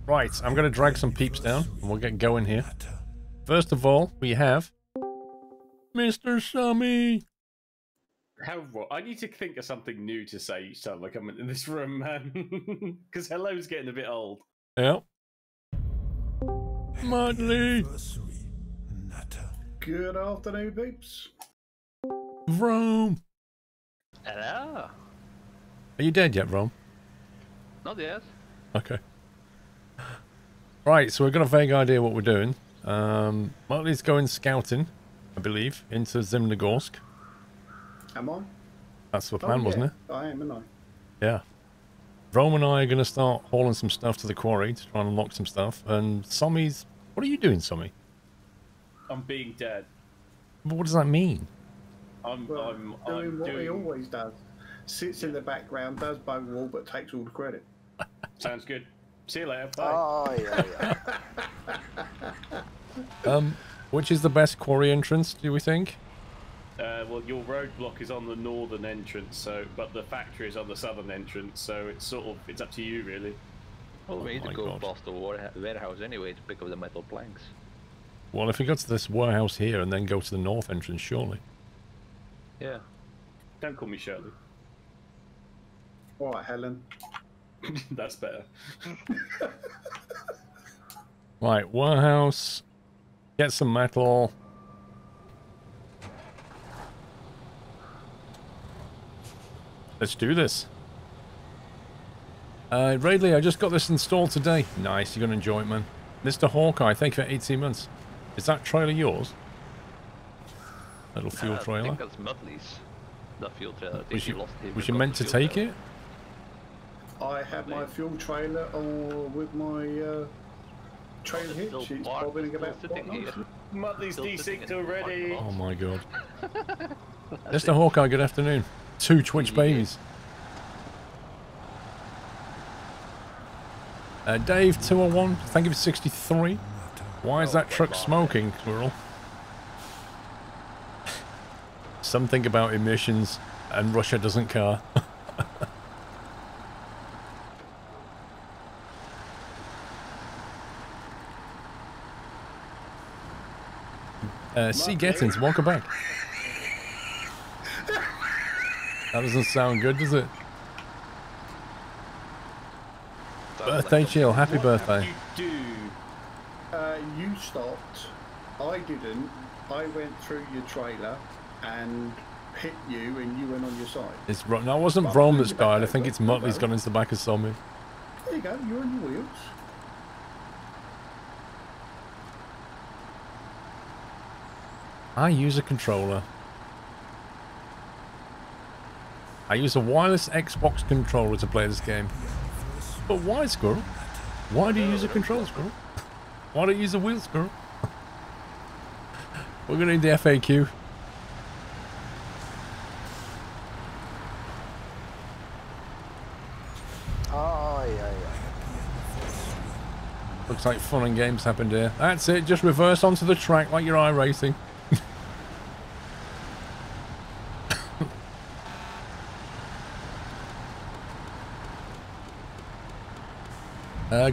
Right, I'm going to drag some peeps down and we'll get going here. First of all, we have Mr. Sammy. How I need to think of something new to say each time I come in this room, man. Because hello's getting a bit old. Yep. Mudley. Good afternoon, peeps. Rome. Hello. Are you dead yet, Rome? Not yet. Okay. Right, so we've got a vague idea what we're doing. Mudley's going scouting, I believe, into Zimnogorsk. Am I? That's the plan, wasn't it? I am, aren't I? Yeah. Rome and I are going to start hauling some stuff to the quarry to try and unlock some stuff. And Sommy's... What are you doing, Sommy? I'm being dead. But what does that mean? I'm doing what he always does. Sits in the background, does bone wall, but takes all the credit. Sounds good. See you later. Bye. Oh, yeah. Which is the best quarry entrance, do we think? Well, your roadblock is on the northern entrance, but the factory is on the southern entrance, so it's it's up to you, really. Well, we need to go God. past the warehouse anyway to pick up the metal planks. Well, if we go to this warehouse here and then go to the north entrance, surely. Yeah. Don't call me Shirley. All right, Helen. That's better. Right, warehouse. Get some metal. Let's do this. Radley, I just got this installed today. Nice, you're going to enjoy it, man. Mr. Hawkeye, thank you for 18 months. Is that trailer yours? Little fuel trailer? I think that's Mudley's. The fuel trailer. Was you meant to take it? I have my fuel trailer with my trailer hitch. It's bobbing about Mudley's desynced already. Oh my god. Mr. Hawkeye, good afternoon. 2 Twitch babies. Dave 201, thank you for 63. Why is that truck smoking, Squirrel? Something about emissions and Russia doesn't care. C. Gettins, welcome back. That doesn't sound good, does it? Birthday chill, happy birthday. You stopped. I didn't. I went through your trailer and hit you, and you went on your side. It's no, it wasn't Rome that's died. I think it's Muttley's gone into the back of Sommy. There you go. You're on your wheels. I use a controller. I use a wireless Xbox controller to play this game. But why, Squirrel? Why do you use a controller, Squirrel? Why don't you use a wheel, Squirrel? We're going to need the FAQ. Oh, yeah. Looks like fun and games happened here. That's it, just reverse onto the track like you're iRacing.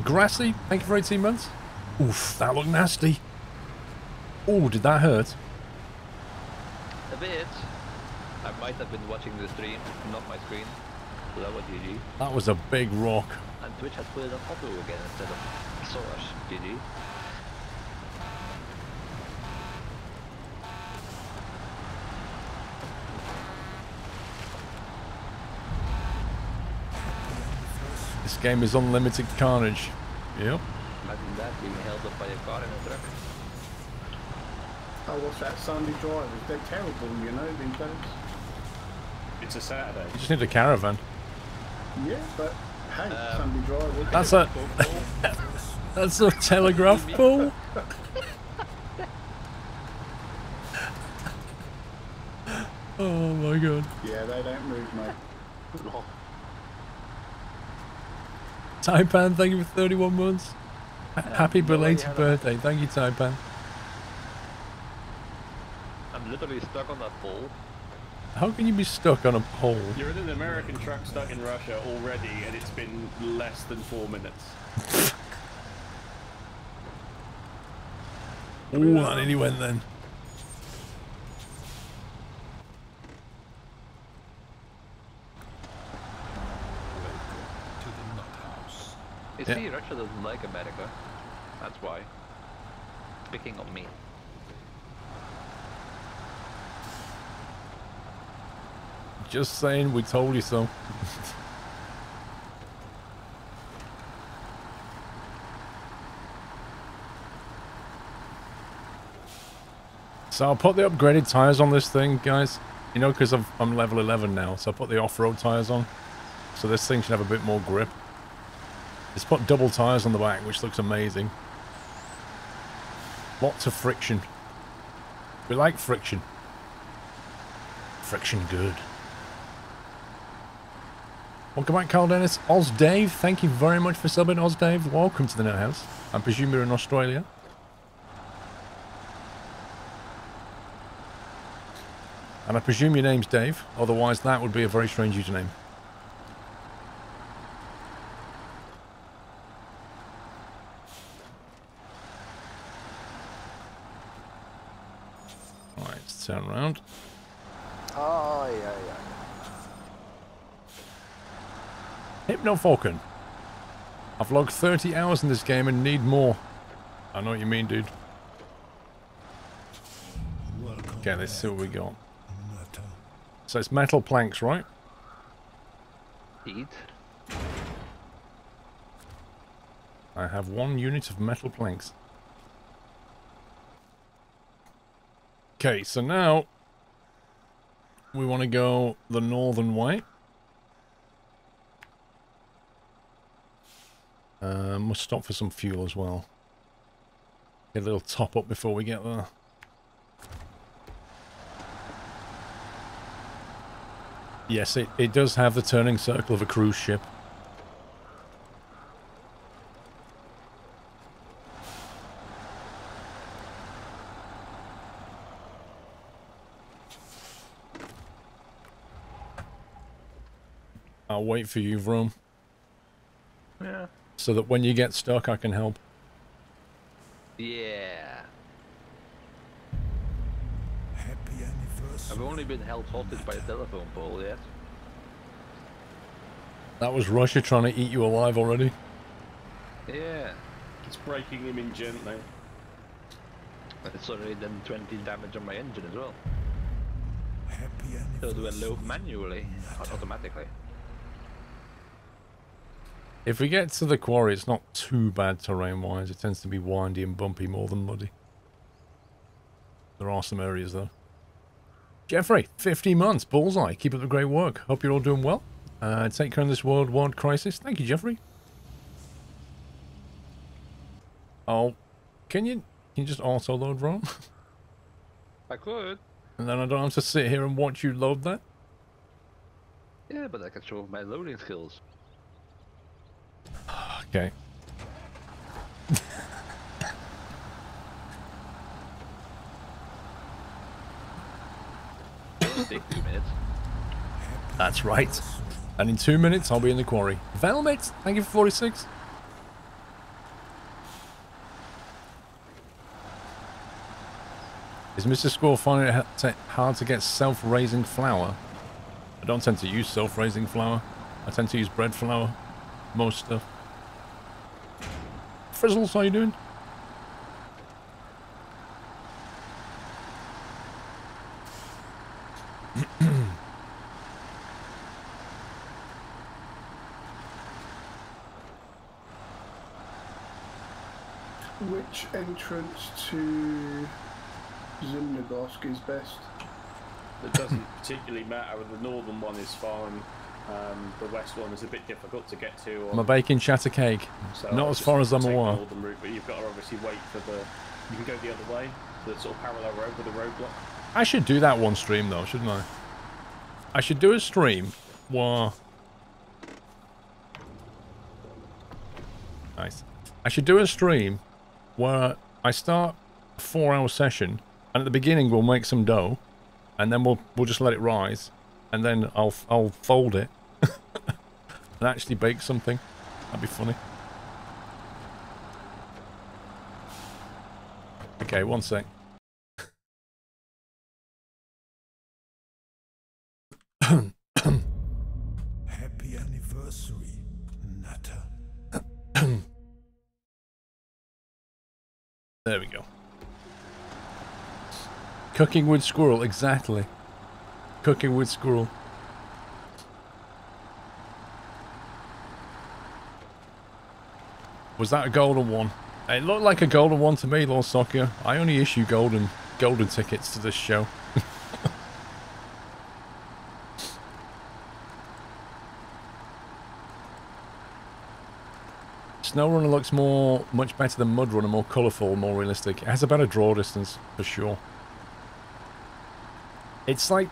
Grassy, thank you for 18 months. Oof, that looked nasty. Oh, did that hurt? A bit. I might have been watching the stream, not my screen. So that was GG. That was a big rock. And Twitch has put it on auto again instead of source. GG. This game is unlimited carnage. Yep. Imagine that being held up by a car in a truck. Oh, what's that? Sunday drivers. They're terrible, you know, these days. It's a Saturday. You just need a caravan. Yeah, but hey, Sunday drivers. That's a... that's a telegraph pole. Oh my god. Yeah, they don't move, mate. Taipan, thank you for 31 months. Happy belated birthday. Thank you, Taipan. I'm literally stuck on that pole. How can you be stuck on a pole? You're in an American truck stuck in Russia already, and it's been less than 4 minutes. Ooh, that nearly went then. You see, Russia doesn't like America. That's why. Picking on me. Just saying, we told you so. So I'll put the upgraded tires on this thing, guys. You know, because I'm level 11 now, so I put the off-road tires on. So this thing should have a bit more grip. It's put double tires on the back, which looks amazing. Lots of friction. We like friction. Friction good. Welcome back, Carl Dennis. Oz Dave, thank you very much for subbing. Oz Dave, welcome to the Net House. I presume you're in Australia. And I presume your name's Dave, otherwise that would be a very strange username. Alright, let's turn around. Oh, yeah. Hypno Falcon. I've logged 30 hours in this game and need more. I know what you mean, dude. Okay, let's see what we got. So it's metal planks, right? Eat. I have 1 unit of metal planks. Okay, so now we want to go the northern way. Must stop for some fuel as well. Get a little top up before we get there. Yes, it does have the turning circle of a cruise ship. I'll wait for you, Vroom. Yeah. So that when you get stuck, I can help. Yeah. I've only been held hostage by a telephone pole yet. That was Russia trying to eat you alive already. Yeah. It's breaking him in gently. It's already done 20 damage on my engine as well. So do I load manually, not automatically. If we get to the quarry, it's not too bad terrain-wise. It tends to be windy and bumpy more than muddy. There are some areas, though. Jeffrey, 50 months, bullseye. Keep up the great work. Hope you're all doing well. Take care of this worldwide crisis. Thank you, Jeffrey. Oh, can you just auto-load, Ron? I could. And then I don't have to sit here and watch you load that? Yeah, but I can show off my loading skills. Okay. It'll take 2 minutes. That's right. And in 2 minutes, I'll be in the quarry. Velmet, thank you for 46. Is Mr. Squirrel finding it hard to get self-raising flour? I don't tend to use self-raising flour. I tend to use bread flour. Most stuff. Frizzles, how you doing? Which entrance to Zimnogorsk is best? It doesn't particularly matter. The northern one is fine. The west one is a bit difficult to get to. I'm a baking shatter cake. So Not as far as I'm take aware. the northern route, but you've got to obviously wait for the. You can go the other way, the sort of parallel road with the roadblock. I should do that one stream though, shouldn't I? I should do a stream where... Nice. I should do a stream where I start a 4-hour session, and at the beginning we'll make some dough, and then we'll just let it rise, and then I'll fold it and actually bake something. That'd be funny. Okay, one sec. Happy anniversary, Natter. There we go. Cooking with squirrel, exactly. Cooking with squirrel. Was that a golden one? It looked like a golden one to me, Lord Soccer. I only issue golden tickets to this show. SnowRunner looks much better than MudRunner, more colourful, more realistic. It has a better draw distance, for sure. It's like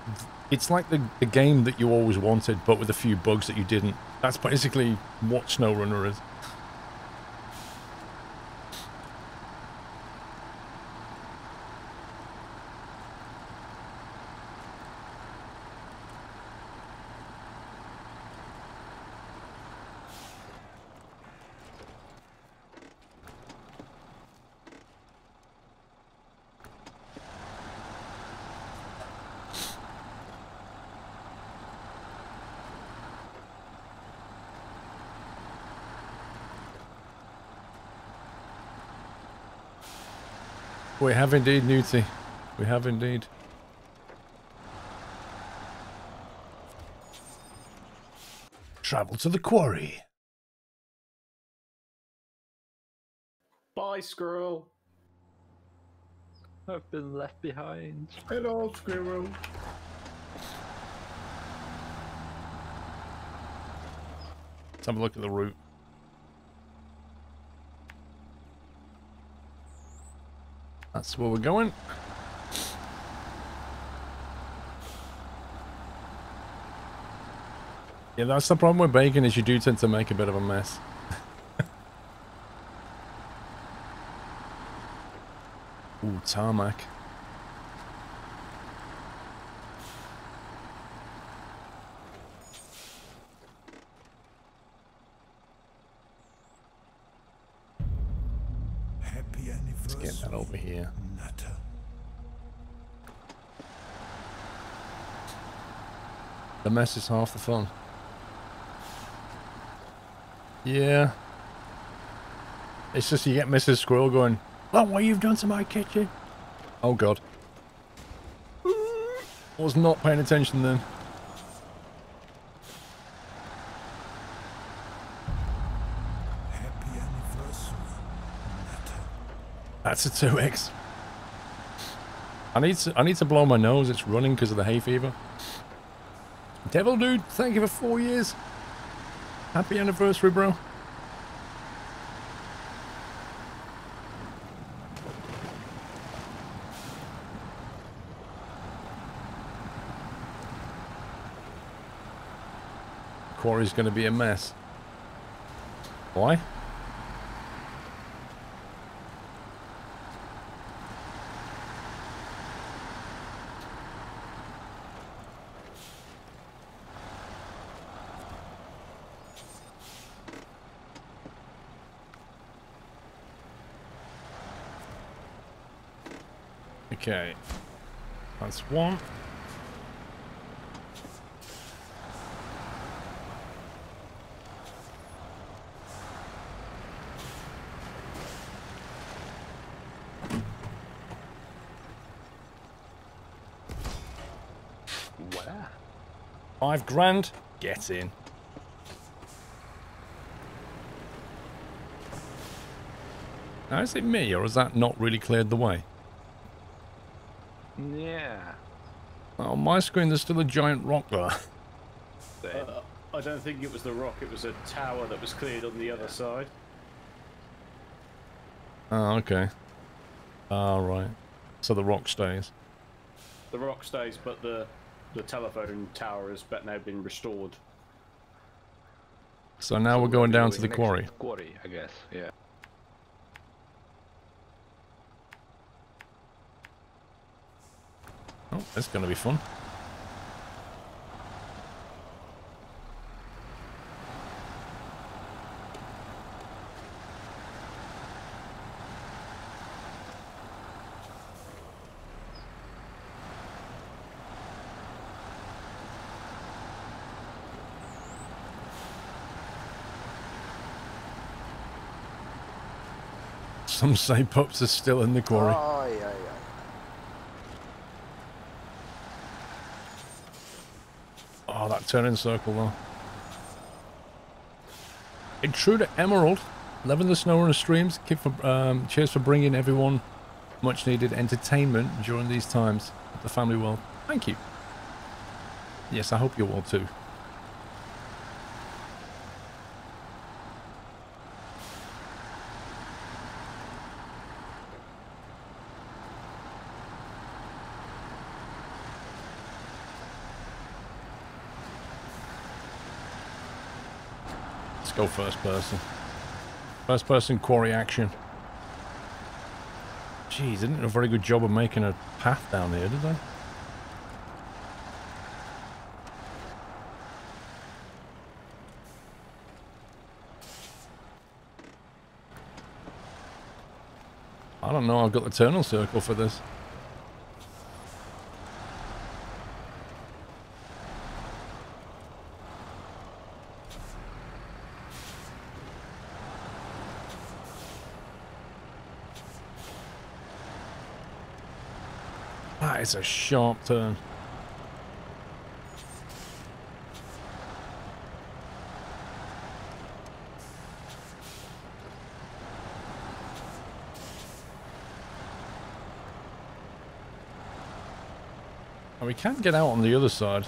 the game that you always wanted, but with a few bugs that you didn't. That's basically what SnowRunner is. We have indeed, Newty. We have indeed. Travel to the quarry. Bye, squirrel. I've been left behind. Hello, squirrel. Let's have a look at the route. That's where we're going. Yeah, that's the problem with bacon, is you do tend to make a bit of a mess. Ooh, tarmac. Happy anniversary. Let's get that over here. Natter. The mess is half the fun. Yeah. It's just you get Mrs. Squirrel going, "Look what you've done to my kitchen." Oh god. Was not paying attention then. Happy anniversary, Natter. That's a 2x. I need to blow my nose. It's running because of the hay fever. Devil Dude, thank you for 4 years. Happy anniversary, bro. Quarry's going to be a mess. Why? Okay, that's one. Wow. $5,000. Get in. Now, is it me, or has that not really cleared the way? Yeah. On my screen, there's still a giant rock there. I don't think it was the rock, it was a tower that was cleared on the other side. Oh, okay. Oh, right. So the rock stays. The rock stays, but the telephone tower has now been restored. So now we're going down to the Next quarry. Quarry, I guess. Yeah. Oh, that's going to be fun. Some say pups are still in the quarry. Aye, aye, aye. Oh, that turning circle though. Intruder Emerald, loving the SnowRunner streams. Cheers for bringing everyone much needed entertainment during these times of the family world. Thank you. Yes, I hope you will too. Let's go first person. First person quarry action. Jeez, they didn't do a very good job of making a path down here, did they? I don't know, I've got the turning circle for this. That is a sharp turn. And we can't get out on the other side.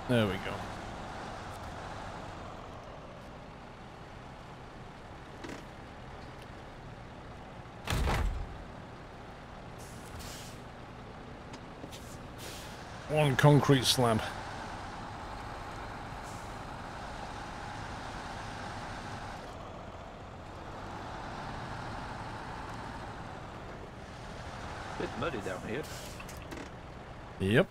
There we go. One concrete slab. Bit muddy down here. Yep.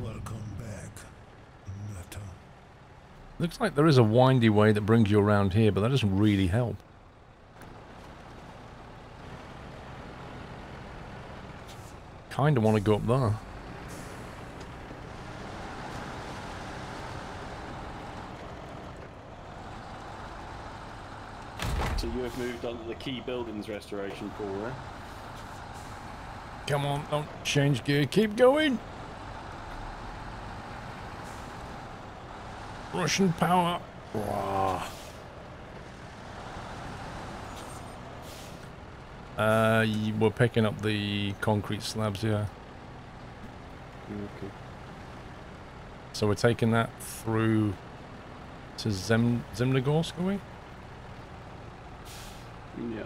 Welcome back, Nutter. Looks like there is a windy way that brings you around here, but that doesn't really help. Kinda want to go up there. So you have moved on to the key buildings restoration pool, eh? Come on, don't change gear, keep going! Russian power. Wow. We're picking up the concrete slabs here. Okay. So we're taking that through to Zimnogorsk, are we? Yeah.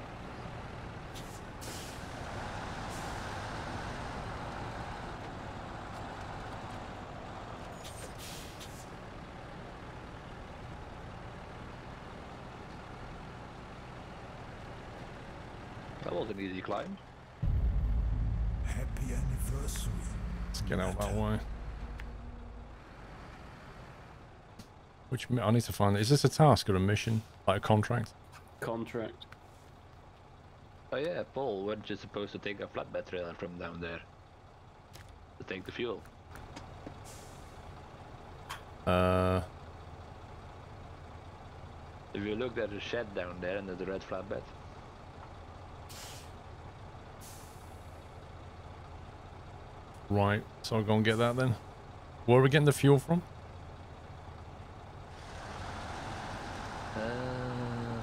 That was an easy climb. Happy anniversary. Let's get out that way. Which I need to find. Is this a task or a mission? Like a contract? Contract. Oh yeah, Paul, weren't you supposed to take a flatbed trailer from down there? To take the fuel? If you look at the shed down there and the red flatbed. Right, so I'll go and get that then. Where are we getting the fuel from?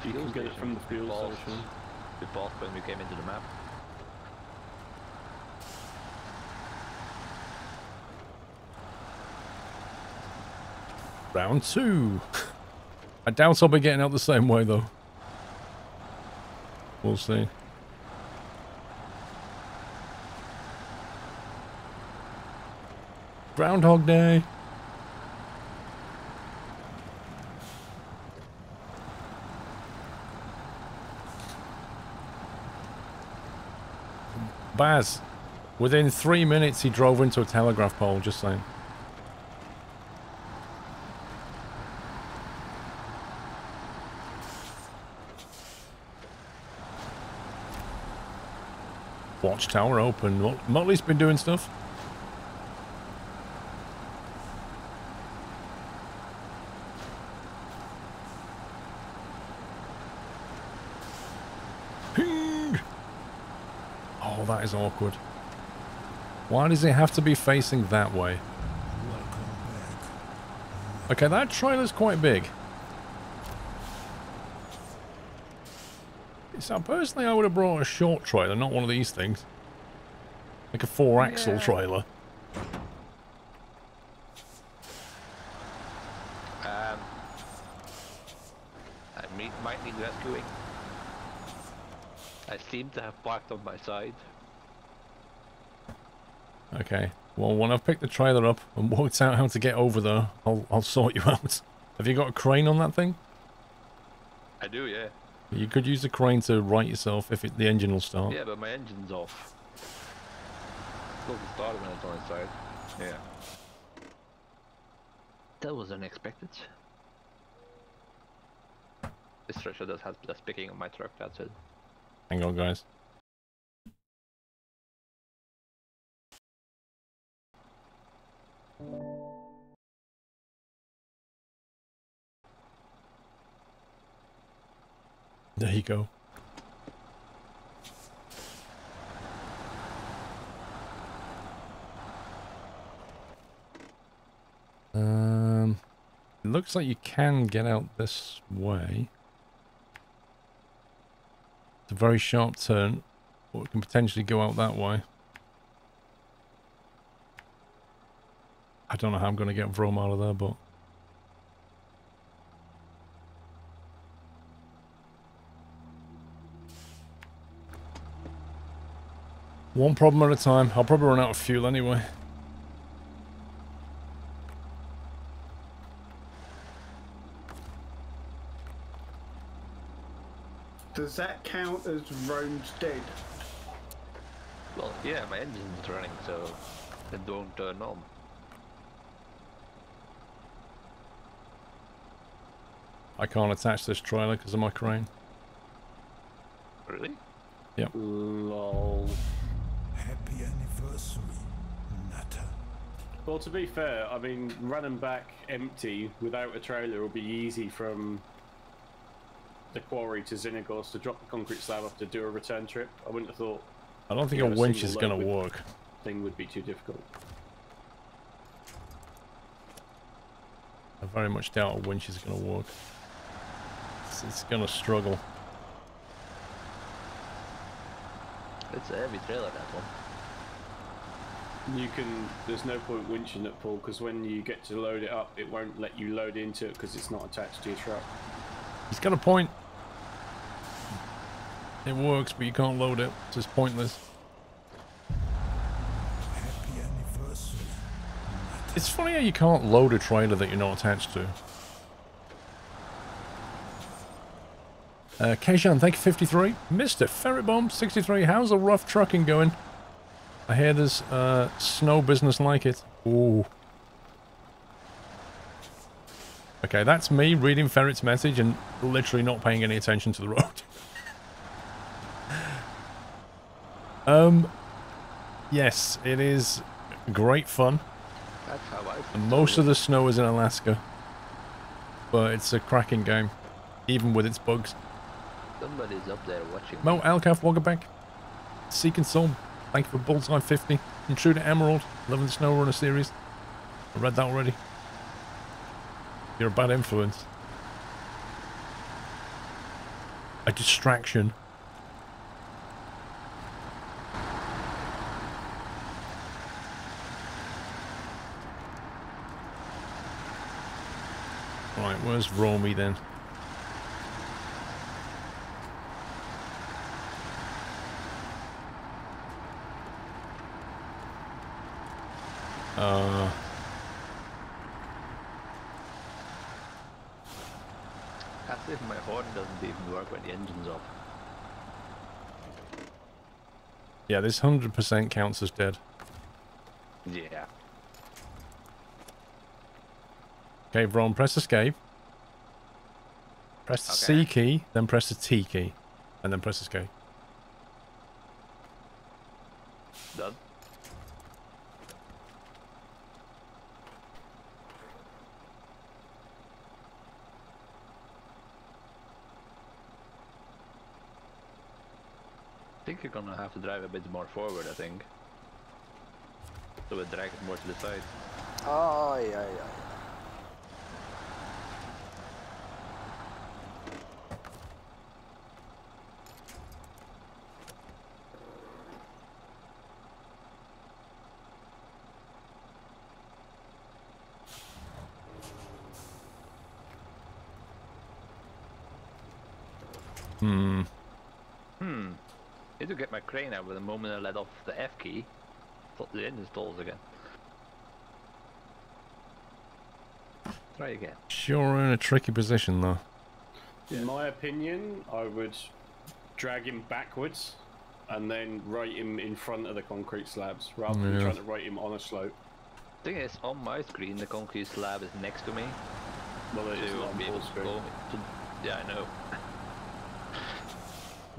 You can get it from the fuel station. We paused when we came into the map. Round 2. I doubt I'll be getting out the same way though. We'll see. Groundhog Day. Baz, within 3 minutes he drove into a telegraph pole, just saying. Watchtower open. Motley's been doing stuff. Ping! Oh, that is awkward. Why does it have to be facing that way? Okay, that trailer's quite big. So personally, I would have brought a short trailer, not one of these things. Like a 4-axle trailer. I might need rescuing. I seem to have parked on my side. Okay. Well, when I've picked the trailer up and worked out how to get over there, I'll sort you out. Have you got a crane on that thing? I do, yeah. You could use the crane to right yourself if the engine will start. Yeah, but my engine's off. It's supposed to start when it's on its side. Yeah. That was unexpected. This stretcher does have less picking on my truck, that's it. Hang on, guys. There you go. It looks like you can get out this way. It's a very sharp turn, but we can potentially go out that way. I don't know how I'm going to get Vroom out of there, but... one problem at a time. I'll probably run out of fuel anyway. Does that count as Rome's dead? Well, yeah, my engine's running, so it don't turn on. I can't attach this trailer because of my crane. Really? Yep. Lol. Happy anniversary, Nutter. Well, to be fair, I mean, running back empty without a trailer will be easy from the quarry to Zinagos to drop the concrete slab off to do a return trip. I wouldn't have thought. I don't think a winch is going to work. Thing would be too difficult. I very much doubt a winch is going to work. It's going to struggle. It's a heavy trailer, that one. You can. There's no point winching it, Paul, because when you get to load it up, it won't let you load into it because it's not attached to your truck. He's got a point. It works, but you can't load it. It's just pointless. Happy anniversary, Nutter. It's funny how you can't load a trailer that you're not attached to. Keishan, thank you, 53. Mr. Ferret Bomb, 63. How's the rough trucking going? I hear there's snow business like it. Ooh. Okay, that's me reading Ferret's message and literally not paying any attention to the road. Yes, it is great fun. That's how I And most of the snow is in Alaska. But it's a cracking game, even with its bugs. Somebody's up there watching. Mo Alcaf, welcome back. Seek and Soul, thank you for Bullseye 50. Intruder Emerald, loving the SnowRunner series. I read that already. You're a bad influence. A distraction. Right, where's Romy then? As if my horn doesn't even work when the engine's off. Yeah, this 100% counts as dead. Yeah. Okay, Ron, press escape. Press the C key, then press the T key, and then press escape. Done. I think you're gonna have to drive a bit more forward, I think. So it drag it more to the side. Ay, ay, ay. Need to get my crane out, but the moment I let off the F key, the engine stalls again. Try again. Sure, in a tricky position though. In my opinion, I would drag him backwards and then right him in front of the concrete slabs rather than trying to right him on a slope. Thing is, on my screen, the concrete slab is next to me. Well, it So is you on won't be able full to screen. go. Yeah, I know.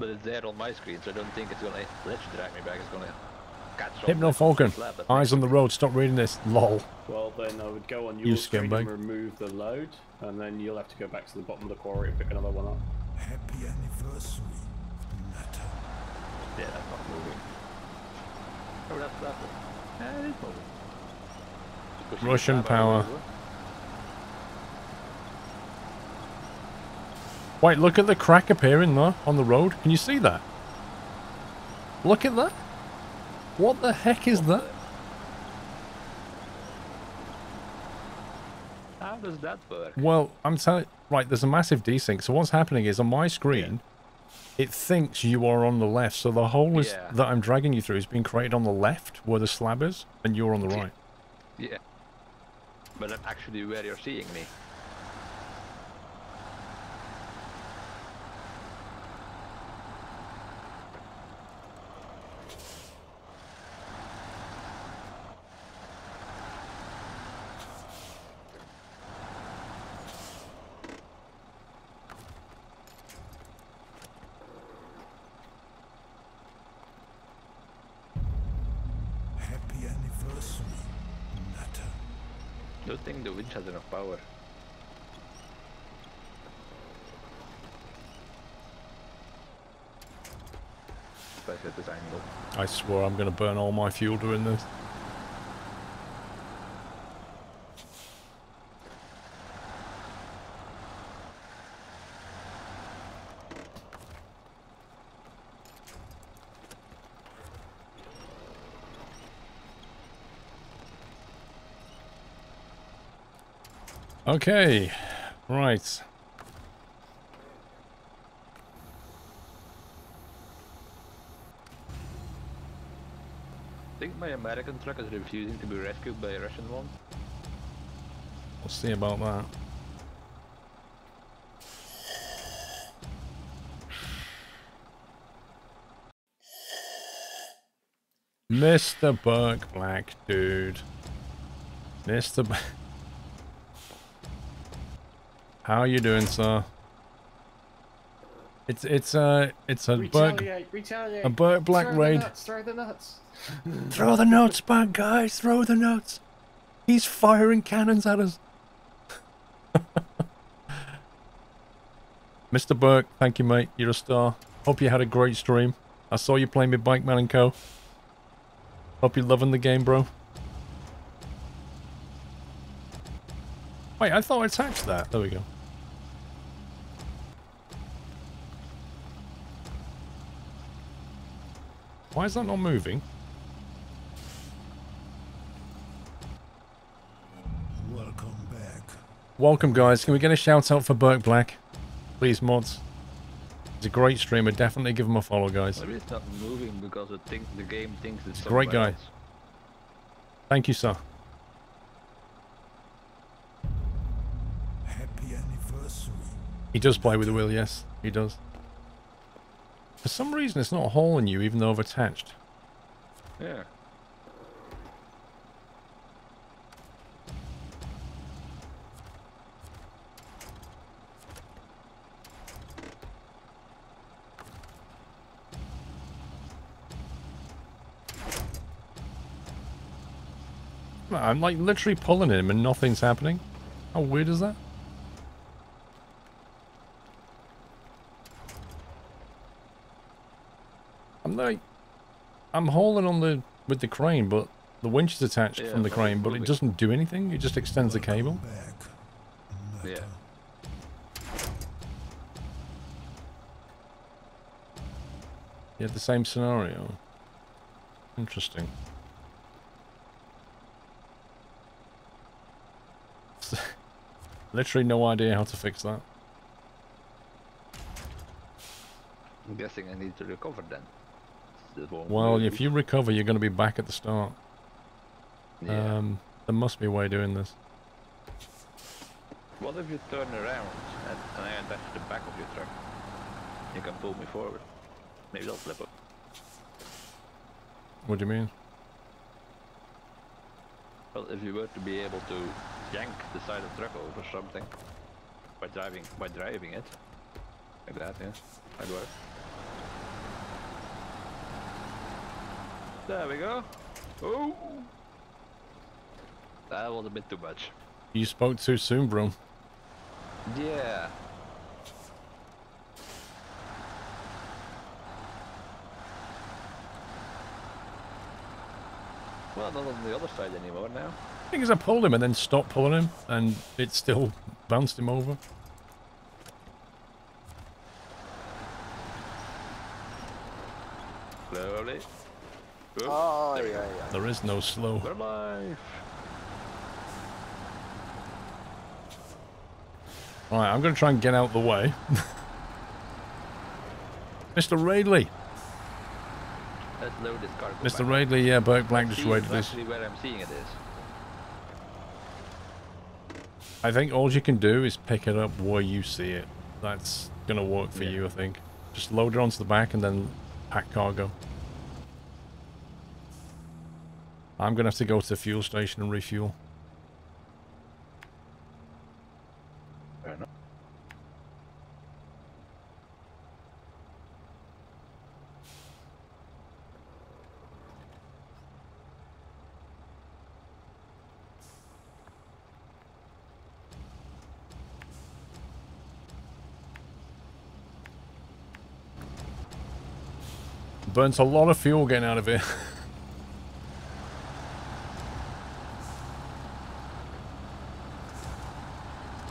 But it's there on my screen, so I don't think it's gonna let you drag me back. It's gonna catch on Hypno the Falcon, slab that's eyes next on to the me. road, stop reading this. Lol. Well, then I would go on You your screen scumbag. and remove the load, and then you'll have to go back to the bottom of the quarry and pick another one up. Happy anniversary, Natter. Yeah, that's not moving. Oh, that's it. Yeah, it is moving. Just pushing the Russian slab out power. over. Wait, look at the crack appearing there on the road. Can you see that? Look at that. What the heck is that? How does that work? Well, I'm telling right, there's a massive desync. So what's happening is on my screen, it thinks you are on the left. So the hole is that I'm dragging you through is being created on the left where the slab is, and you're on the right. Yeah. But I'm actually where you're seeing me. Happy anniversary, Natter. Don't think the winch has enough power. Especially at this angle. I swear I'm going to burn all my fuel doing this. Okay, right. I think my American truck is refusing to be rescued by a Russian one. We'll see about that. Mr. Burke Black, dude. Mr. How you doing, sir? It's a Burke Black raid. Throw the nuts. Throw the notes back, guys. Throw the notes. He's firing cannons at us. Mr. Burke, thank you, mate. You're a star. Hope you had a great stream. I saw you playing with Bike Man and Co. Hope you're loving the game, bro. Wait, I thought I attached that. There we go. Why is that not moving? Welcome back. Welcome, guys. Can we get a shout out for Burke Black? Please, mods. He's a great streamer. Definitely give him a follow, guys. Maybe it's not moving because the game thinks it's a great somewhere guy. else. Thank you, sir. Happy anniversary. He does play with the wheel, yes. He does. For some reason, it's not hauling you, even though I've attached. Yeah. I'm like literally pulling him and nothing's happening. How weird is that? I'm hauling on with the crane, but the winch is attached from the crane, but it doesn't do anything. It just extends the cable. Back. Yeah. You had the same scenario. Interesting. Literally no idea how to fix that. I'm guessing I need to recover then. Well, if you recover, you're going to be back at the start. Yeah. There must be a way of doing this. What if you turn around and I attach the back of your truck? You can pull me forward. Maybe they'll flip up. What do you mean? Well, if you were to be able to yank the side of the truck over something by driving it like that, yeah, that'd work. There we go. Oh, that was a bit too much. You spoke too soon, bro. Yeah. Well, not on the other side anymore now. I think I pulled him and then stopped pulling him, and it still bounced him over. Slowly. Oops, Oh, there we yeah, go. yeah. There is no slow. We're alive. Alright, I'm going to try and get out the way. Mr. Radley! Let's load this cargo. Mr. back. Radley, yeah, Burke Black just See waited this. exactly where I'm seeing it is. I think all you can do is pick it up where you see it. That's going to work for you, I think. Just load it onto the back and then pack cargo. I'm going to have to go to the fuel station and refuel. Fair enough. Burns a lot of fuel getting out of here.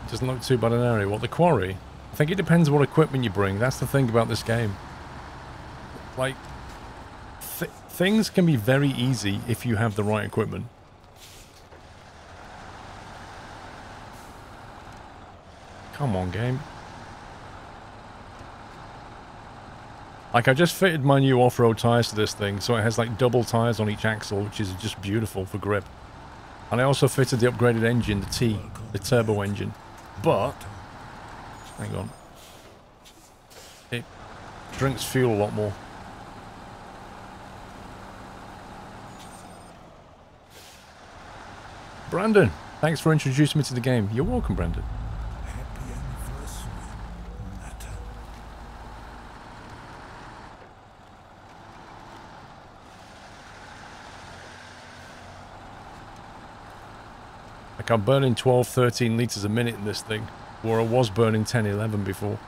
Doesn't look too bad an area. What, the quarry? I think it depends what equipment you bring. That's the thing about this game. Like, things can be very easy if you have the right equipment. Come on, game. Like, I just fitted my new off-road tyres to this thing, so it has like double tyres on each axle, which is just beautiful for grip. And I also fitted the upgraded engine, the turbo engine. But, hang on, it drinks fuel a lot more. Brandon, thanks for introducing me to the game. You're welcome, Brandon. Happy anniversary, Natter. Like, I'm burning 12, 13 litres a minute in this thing, where I was burning 10, 11 before.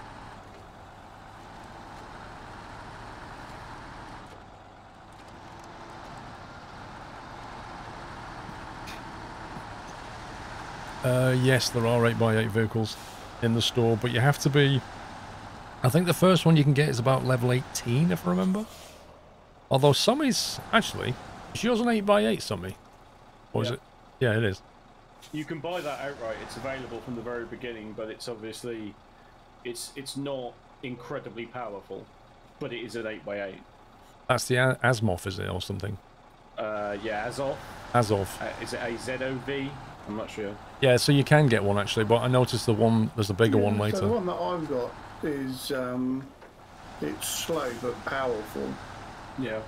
Yes, there are 8x8 vehicles in the store, but you have to be... I think the first one you can get is about level 18, if I remember. Although Summy's... Actually, is yours an 8x8 Summy? Or is it? Yeah, it is. You can buy that outright. It's available from the very beginning, but it's obviously... It's not incredibly powerful, but it is an 8x8. That's the Asimov, is it, or something? Yeah, Azov. Azov. Is it AZOV? I'm not sure. Yeah, so you can get one actually, but I noticed there's a bigger one later. So the one that I've got is it's slow but powerful. Yeah.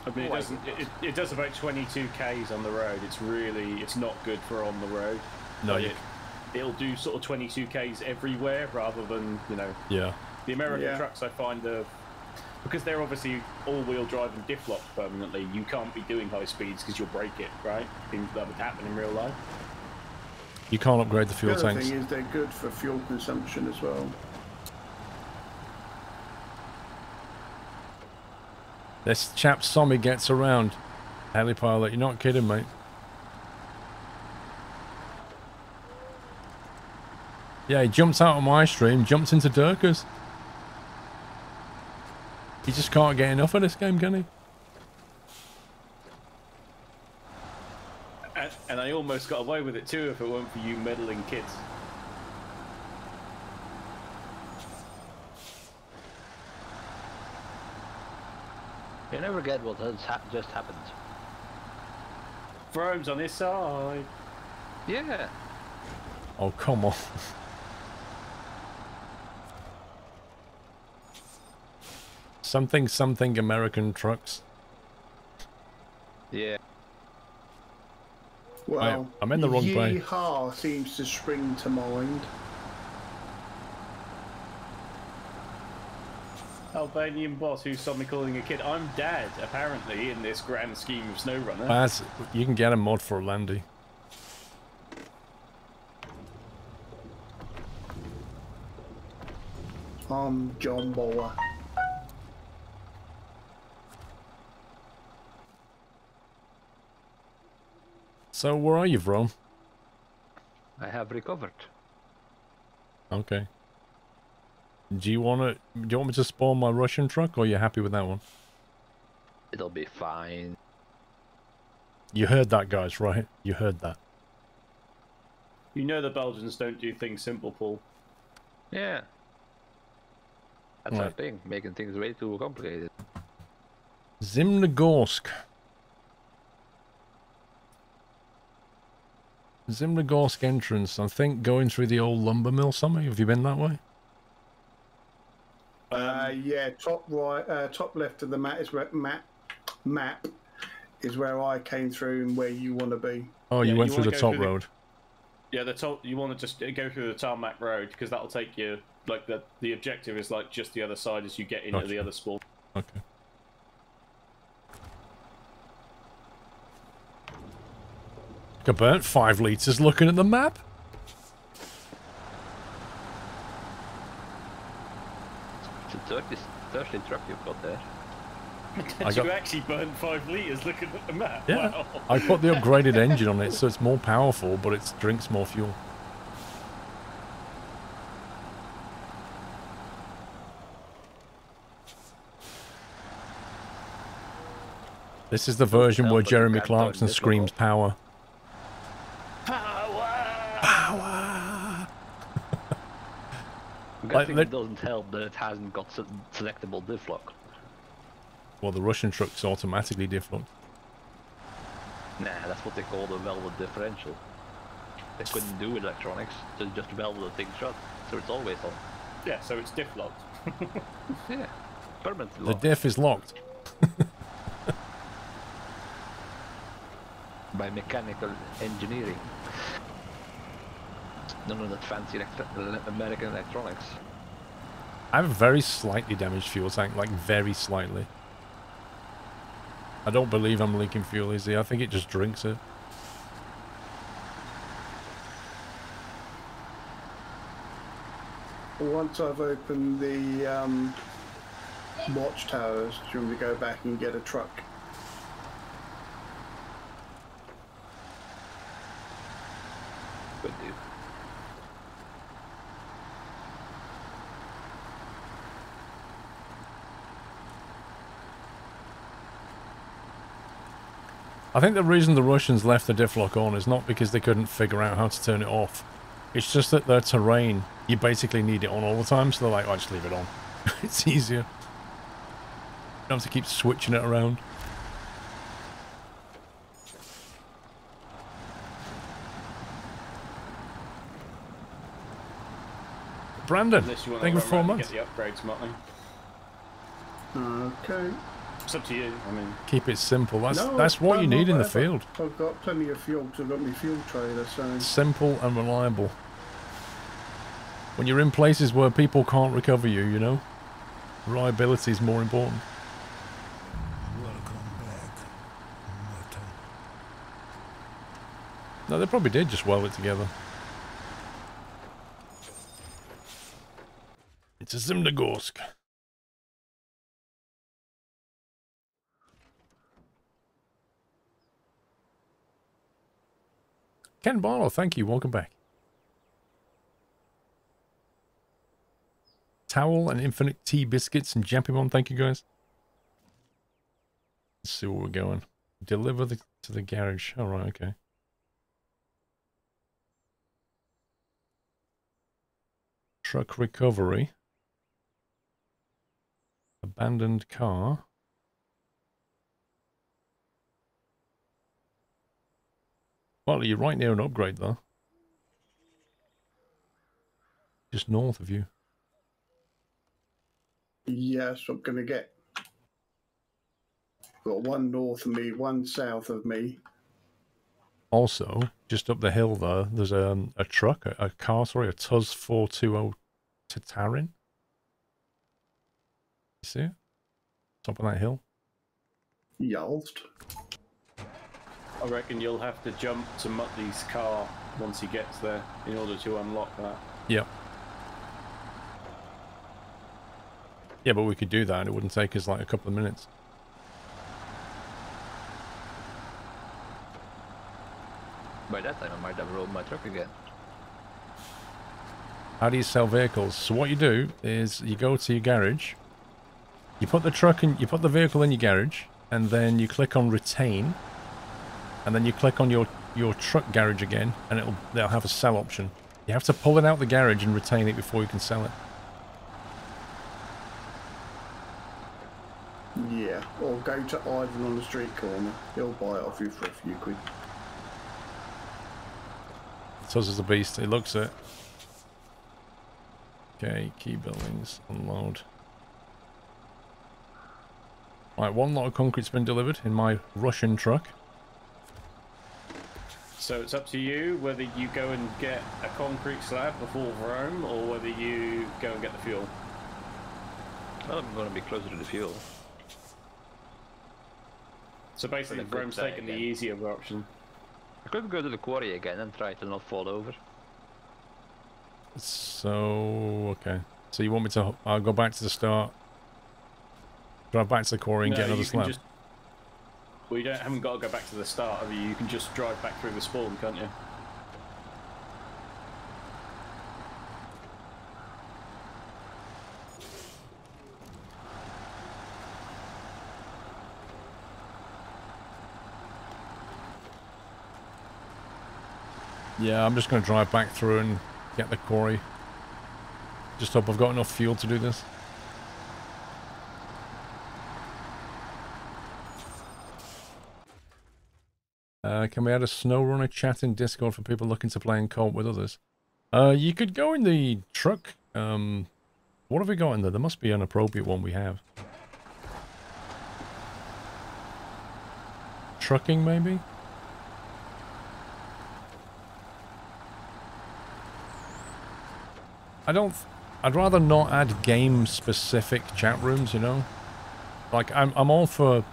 I mean, it doesn't. It does about 22 k's on the road. It's not good for on the road. No, it'll do sort of 22 k's everywhere rather than Yeah. The American trucks I find are, because they're obviously all-wheel drive and diff locked permanently. You can't be doing high speeds because you'll break it, right? Things that would happen in real life. You can't upgrade the fuel The other tanks. thing is they're good for fuel consumption as well. This chap Sommy gets around. Helipilot, you're not kidding, mate. Yeah, he jumps out of my stream, jumps into Durka's. He just can't get enough of this game, can he? And I almost got away with it too if it weren't for you meddling kids. You never get what has just happened. Thrones on this side. Yeah. Oh, come on. Something American trucks. Yeah. Well, I'm in the wrong place. Yeehaw seems to spring to mind. Albanian boss who saw me calling a kid. I'm dad, apparently, in this grand scheme of SnowRunner. Baz, you can get a mod for Landy. I'm John Boa. So where are you from? I have recovered. Okay. Do you want me to spawn my Russian truck, or are you happy with that one? It'll be fine. You heard that, guys, right? You heard that. You know the Belgians don't do things simple, Paul. Yeah. That's our thing, making things way too complicated. Zimnogorsk. Zimnogorsk entrance, I think going through the old lumber mill somewhere. Have you been that way? Yeah, top right, top left of the map is where map is where I came through and where you want to be. Oh, you went through the top road. Yeah, the top. You want to just go through the tarmac road because that'll take you. Like the objective is like just the other side as you get into the other spawn. Okay. I burnt 5 litres looking at the map. It's a thirsty truck you've got there. You actually burned 5 litres looking at the map? Yeah. Wow. I put the upgraded engine on it so it's more powerful, but it drinks more fuel. This is the version where Jeremy Clarkson screams power. Power! I'm guessing it doesn't help that it hasn't got selectable diff lock. Well, the Russian truck's automatically diff-locked. Nah, that's what they call the welded differential. They couldn't do electronics, so they just welded the thing shut, so it's always on. Yeah, so it's diff locked. Yeah, permanently The locked. diff is locked. By mechanical engineering. None of that fancy American electronics. I have a very slightly damaged fuel tank, like very slightly. I don't believe I'm leaking fuel, is it? I think it just drinks it. Once I've opened the watchtowers, do you want me to go back and get a truck? Could do. I think the reason the Russians left the diff lock on is not because they couldn't figure out how to turn it off. It's just that their terrain, you basically need it on all the time, so they're like, oh, just leave it on. It's easier. You don't have to keep switching it around. Brandon, Unless you want thank you to for 4 run around months. and get the upgrades, Motley. Okay. It's up to you. I mean, Keep it simple. No, That's what no, you need in the whatever. field. I've got plenty of fuel because I've got my fuel trailer, so... Simple and reliable. When you're in places where people can't recover you, you know, reliability is more important. Welcome back, Meta. No, they probably did just weld it together. It's a Zimnogorsk. Ken Barlow, thank you. Welcome back. Towel and infinite tea biscuits and Jampimon. Thank you, guys. Let's see where we're going. Deliver to the garage. All right, okay. Truck recovery. Abandoned car. Well, you're right near an upgrade, though. Just north of you. Yes, I'm going to get... Got one north of me, one south of me. Also, just up the hill there, there's a truck, a car, sorry, a Tuz 420 Tatarin. You see it? Top of that hill. Yalst. I reckon you'll have to jump to Muttley's car once he gets there in order to unlock that. Yep. Yeah, but we could do that and it wouldn't take us like a couple of minutes. By that time, I might have rolled my truck again. How do you sell vehicles? So what you do is you go to your garage, you put the vehicle in your garage, and then you click on retain, and then you click on your truck garage again, and they'll have a sell option. You have to pull it out the garage and retain it before you can sell it. Yeah, or go to Ivan on the street corner. He'll buy it off you for a few quid. Tuz is a beast. It looks it. Okay, key buildings, unload. Right, one lot of concrete's been delivered in my Russian truck. So it's up to you whether you go and get a concrete slab before Rome, or whether you go and get the fuel. Well, I'm going to be closer to the fuel. So basically, Rome's taking the easier option. I could go to the quarry again and try to not fall over. So, okay. So you want me to... I'll go back to the start. Drive back to the quarry and get another slab. Well, you haven't got to go back to the start, have you? You can just drive back through the spawn, can't you? Yeah, I'm just going to drive back through and get the quarry. Just hope I've got enough fuel to do this. Can we add a SnowRunner chat in Discord for people looking to play in co-op with others? You could go in the truck. What have we got in there? There must be an appropriate one we have. Trucking, maybe? I'd rather not add game-specific chat rooms, you know? Like, I'm all for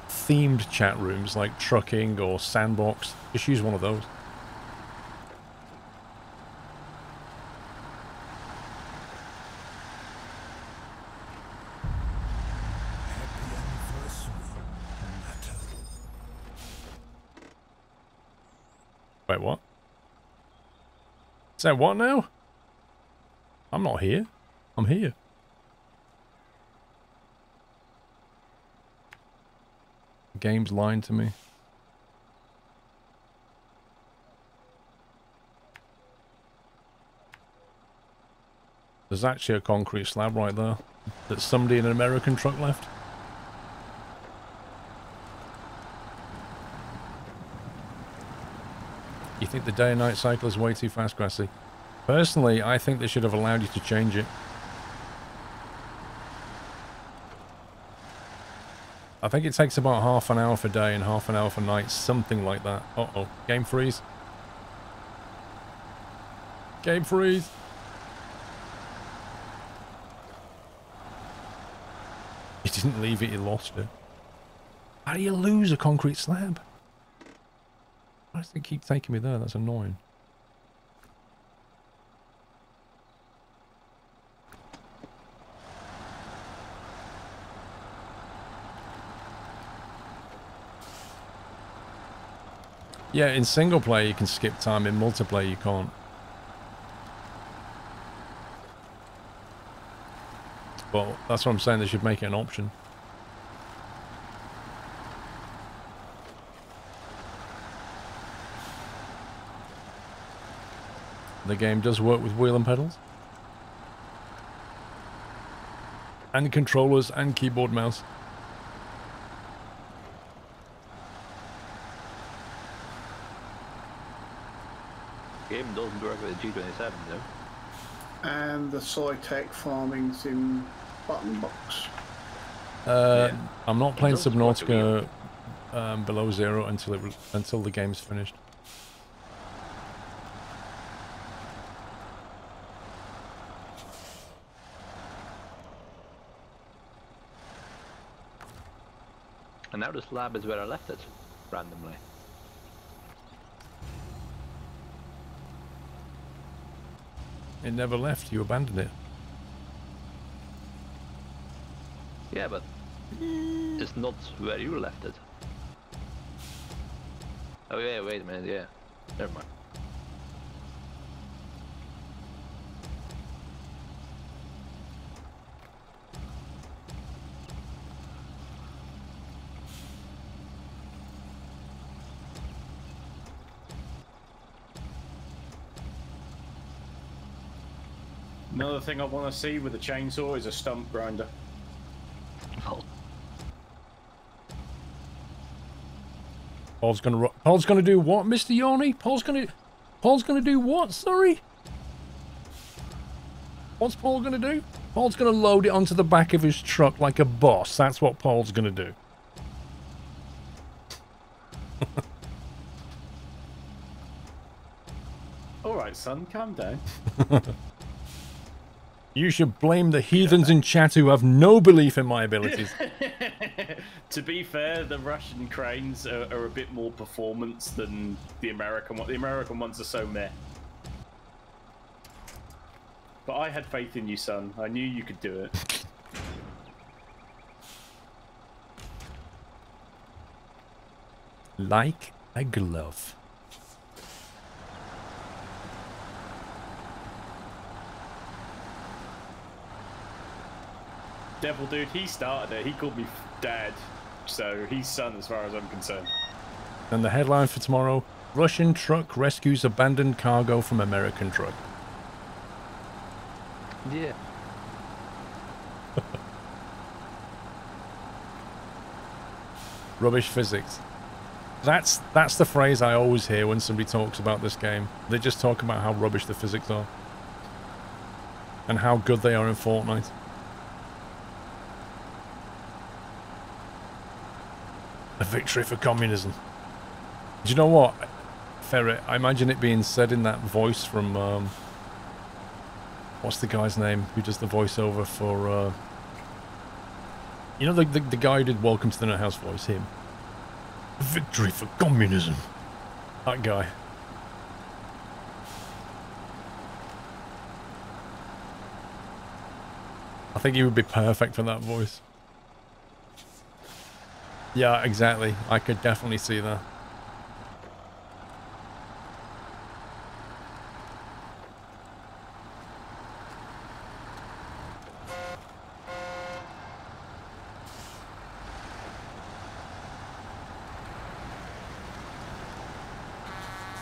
themed chat rooms, like trucking or sandbox. Just use one of those. Happy anniversary, Meta. Wait, what? Is that what now? I'm not here. I'm here. The game's lying to me. There's actually a concrete slab right there that somebody in an American truck left. You think the day and night cycle is way too fast, Grassy? Personally, I think they should have allowed you to change it. I think it takes about half an hour for day and half an hour for night, something like that. Uh-oh, game freeze. Game freeze. He didn't leave it, he lost it. How do you lose a concrete slab? Why does it keep taking me there? That's annoying. Yeah, in single player you can skip time, in multiplayer you can't. Well, that's what I'm saying, they should make it an option. The game does work with wheel and pedals. And controllers and keyboard mouse. Game doesn't work with the G27 though. And the SciTech farming's in button box. Yeah. I'm not playing does work Subnautica below zero until the game's finished. And now this lab is where I left it, randomly. It never left, you abandoned it. Yeah, but it's not where you left it. Oh yeah, wait a minute, yeah. Never mind. Another thing I want to see with a chainsaw is a stump grinder. Well, Paul's gonna do what, Mr. Yorny? Paul's gonna do what, sorry? What's Paul gonna do? Paul's gonna load it onto the back of his truck like a boss. That's what Paul's gonna do. Alright, son, calm down. You should blame the heathens in chat who have no belief in my abilities. To be fair, the Russian cranes are a bit more performance than the American one. The American ones are so meh. But I had faith in you, son. I knew you could do it. Like a glove. Devil dude, he started it. He called me dad. So he's son as far as I'm concerned. And the headline for tomorrow, Russian truck rescues abandoned cargo from American truck. yeah. Rubbish physics. That's the phrase I always hear when somebody talks about this game. They just talk about how rubbish the physics are. And how good they are in Fortnite. A victory for communism. Do you know what, Ferret? I imagine it being said in that voice from, what's the guy's name who does the voiceover for, you know, the guy who did Welcome to the Nut House voice, him. A victory for communism. That guy. I think he would be perfect for that voice. Yeah, exactly. I could definitely see that.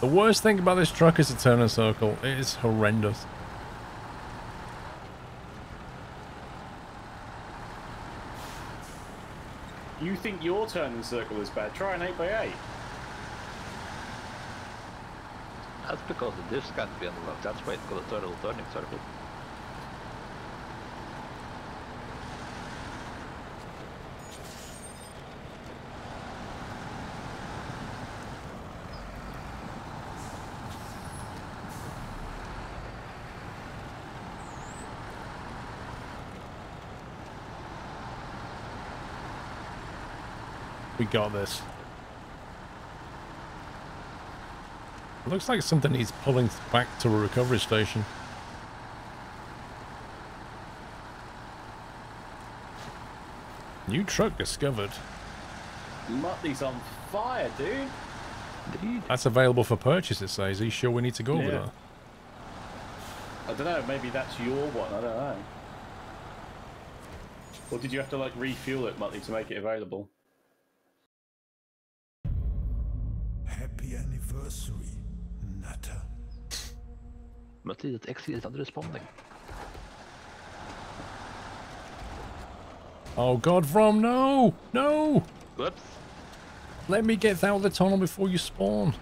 The worst thing about this truck is the turning circle. It is horrendous. You think your turning circle is bad? Try an 8x8. That's because the diff can't be unlocked. That's why it's called a turning circle. We got this. It looks like something needs pulling back to a recovery station. New truck discovered. Muttley's on fire, dude. Indeed. That's available for purchase, it says. Are you sure we need to go over Yeah. there? I don't know, maybe that's your one, I don't know. Or did you have to like refuel it, Muttley, to make it available? Happy anniversary, Nutter. Muttley, that actually is not responding. Oh god, From, no! No! Whoops. Let me get out of the tunnel before you spawn.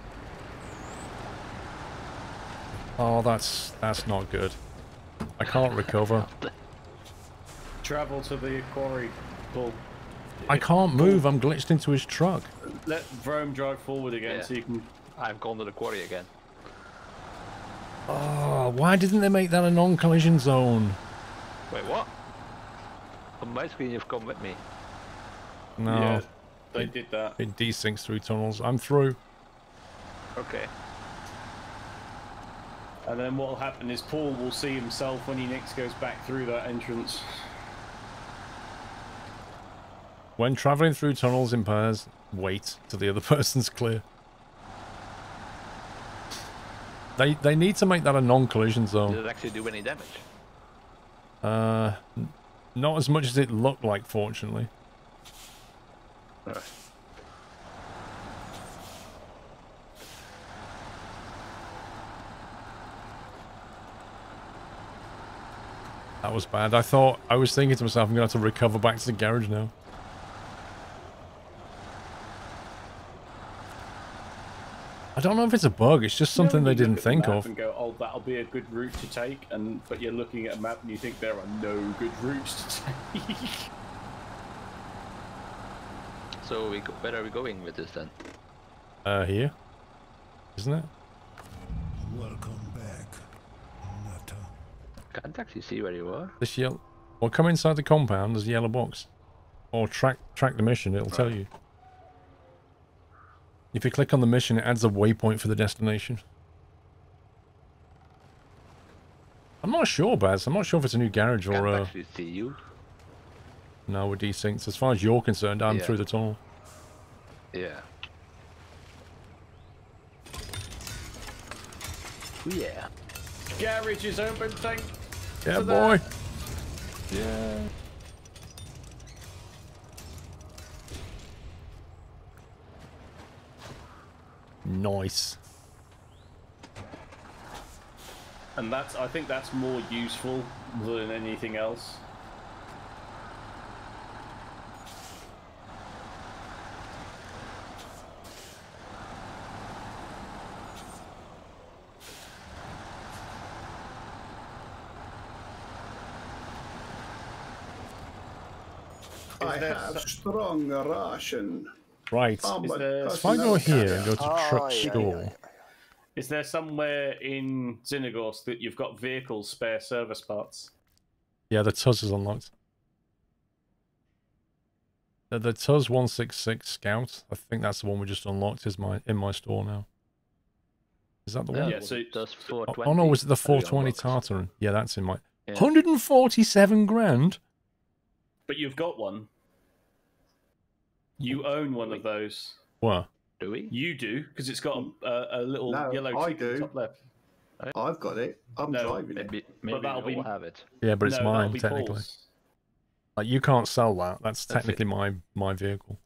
Oh, that's not good. I can't recover. Travel to the quarry, Paul. I can't move, I'm glitched into his truck. Let Rome drive forward again Yeah. so you can... I've gone to the quarry again. Oh, why didn't they make that a non-collision zone? Wait, what? On my screen, you've come with me. No, Yeah, they did that. it desyncs through tunnels. I'm through. Okay. And then what will happen is Paul will see himself when he next goes back through that entrance. When travelling through tunnels in pairs, wait till the other person's clear. They need to make that a non-collision Did zone. it actually do any damage? Not as much as it looked like, fortunately. Alright. That was bad. I was thinking to myself, I'm going to have to recover back to the garage now. I don't know if it's a bug, it's just something they didn't think of. And go, oh, that'll be a good route to take, but you're looking at a map and you think there are no good routes to take. So where are we going with this then? Here? Isn't it? Welcome back, Nutter. Can't actually see where you are. This yellow... Well, come inside the compound, there's a yellow box. Or track the mission, it'll tell you. If you click on the mission, it adds a waypoint for the destination. I'm not sure, Baz. I'm not sure if it's a new garage Can't or... actually see you. No, we're desynced. As far as you're concerned, I'm Yeah. through the tunnel. Yeah. Yeah. Garage is open, thank Yeah, for boy! that. Yeah. Nice. And I think that's more useful than anything else. I there have some- strong ration. Right. Oh, Is but there- that's If I go another here and go caveat. to truck Oh, yeah, store... yeah. Is there somewhere in Xenagos that you've got vehicle spare service parts? Yeah, the Tuz is unlocked. The Tuz 166 Scout, I think that's the one we just unlocked, is in my store now. Is that the one? Yeah, so- it does Oh, 420. oh no, was it the that we 420 unlocked. Tartarin? Yeah, that's in my... Yeah. 147 grand? But you've got one. You own one of those. What? Do we? You do, because it's got a little No, yellow I tick at the do. top left. I've got it. I'm No, driving it. Maybe that'll we all be- have it. Yeah, but it's No, that'll mine, be technically. Paul's. Like, you can't sell that. That's That's technically my vehicle.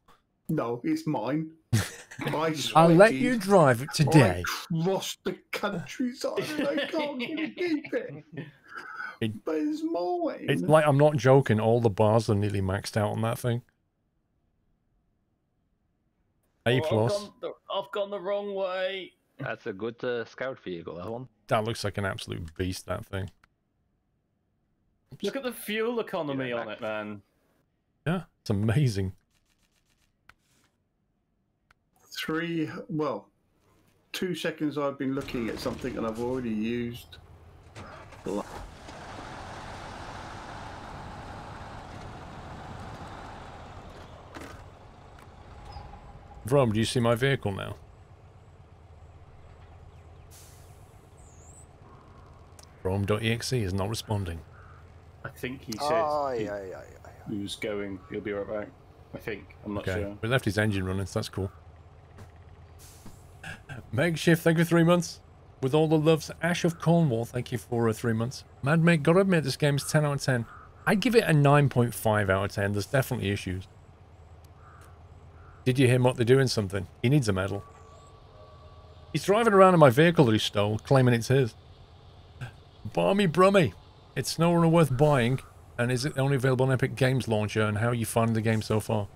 No, it's mine. I'll let sweated. you drive it today. I crossed the countryside and I can't keep it. But it's mine. It's like, I'm not joking, all the bars are nearly maxed out on that thing. A+. Oh, I've gone the wrong way. That's a good scout vehicle, that one. That looks like an absolute beast, that thing. Look at the fuel economy Yeah, on it, man. Yeah, it's amazing. 2 seconds I've been looking at something and I've already used. Rome, do you see my vehicle now? Rome.exe is not responding. I think he said Aye, aye, aye, aye. he was going. He'll be right back. I think. I'm not Okay, sure. we left his engine running, so that's cool. Makeshift, thank you for 3 months. With all the loves, Ash of Cornwall, thank you for 3 months. Mad Mate, gotta admit, this game's 10 out of 10. I'd give it a 9.5 out of 10. There's definitely issues. Did you hear what they're doing something? He needs a medal. He's driving around in my vehicle that he stole, claiming it's his. Barmy Brummy. It's SnowRunner worth buying, and is it only available on Epic Games Launcher, and how are you finding the game so far?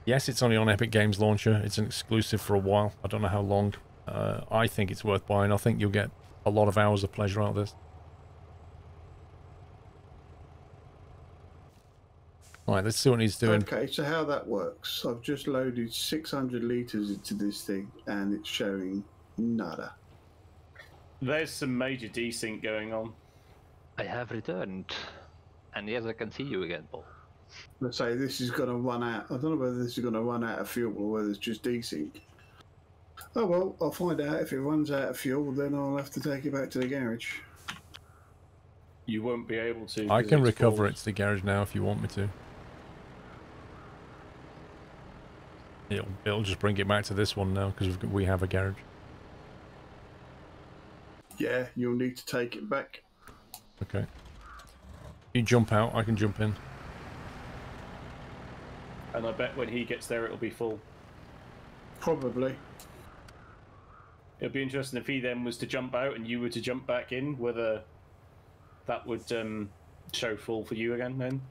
Yes, it's only on Epic Games Launcher. It's an exclusive for a while. I don't know how long. I think it's worth buying. I think you'll get a lot of hours of pleasure out of this. Alright, let's see what he's doing. Okay, so how that works. I've just loaded 600 litres into this thing, and it's showing nada. There's some major desync going on. I have returned. And yes, I can see you again, Paul. Let's say this is going to run out. I don't know whether this is going to run out of fuel or whether it's just desync. Oh well, I'll find out. If it runs out of fuel, then I'll have to take it back to the garage. You won't be able to. I 'cause can it's recover full. it to the garage now if you want me to. It'll just bring it back to this one now because we have a garage. Yeah, you'll need to take it back. Okay. You jump out, I can jump in. And I bet when he gets there, it'll be full. Probably. It'll be interesting if he then was to jump out and you were to jump back in, whether that would show full for you again then.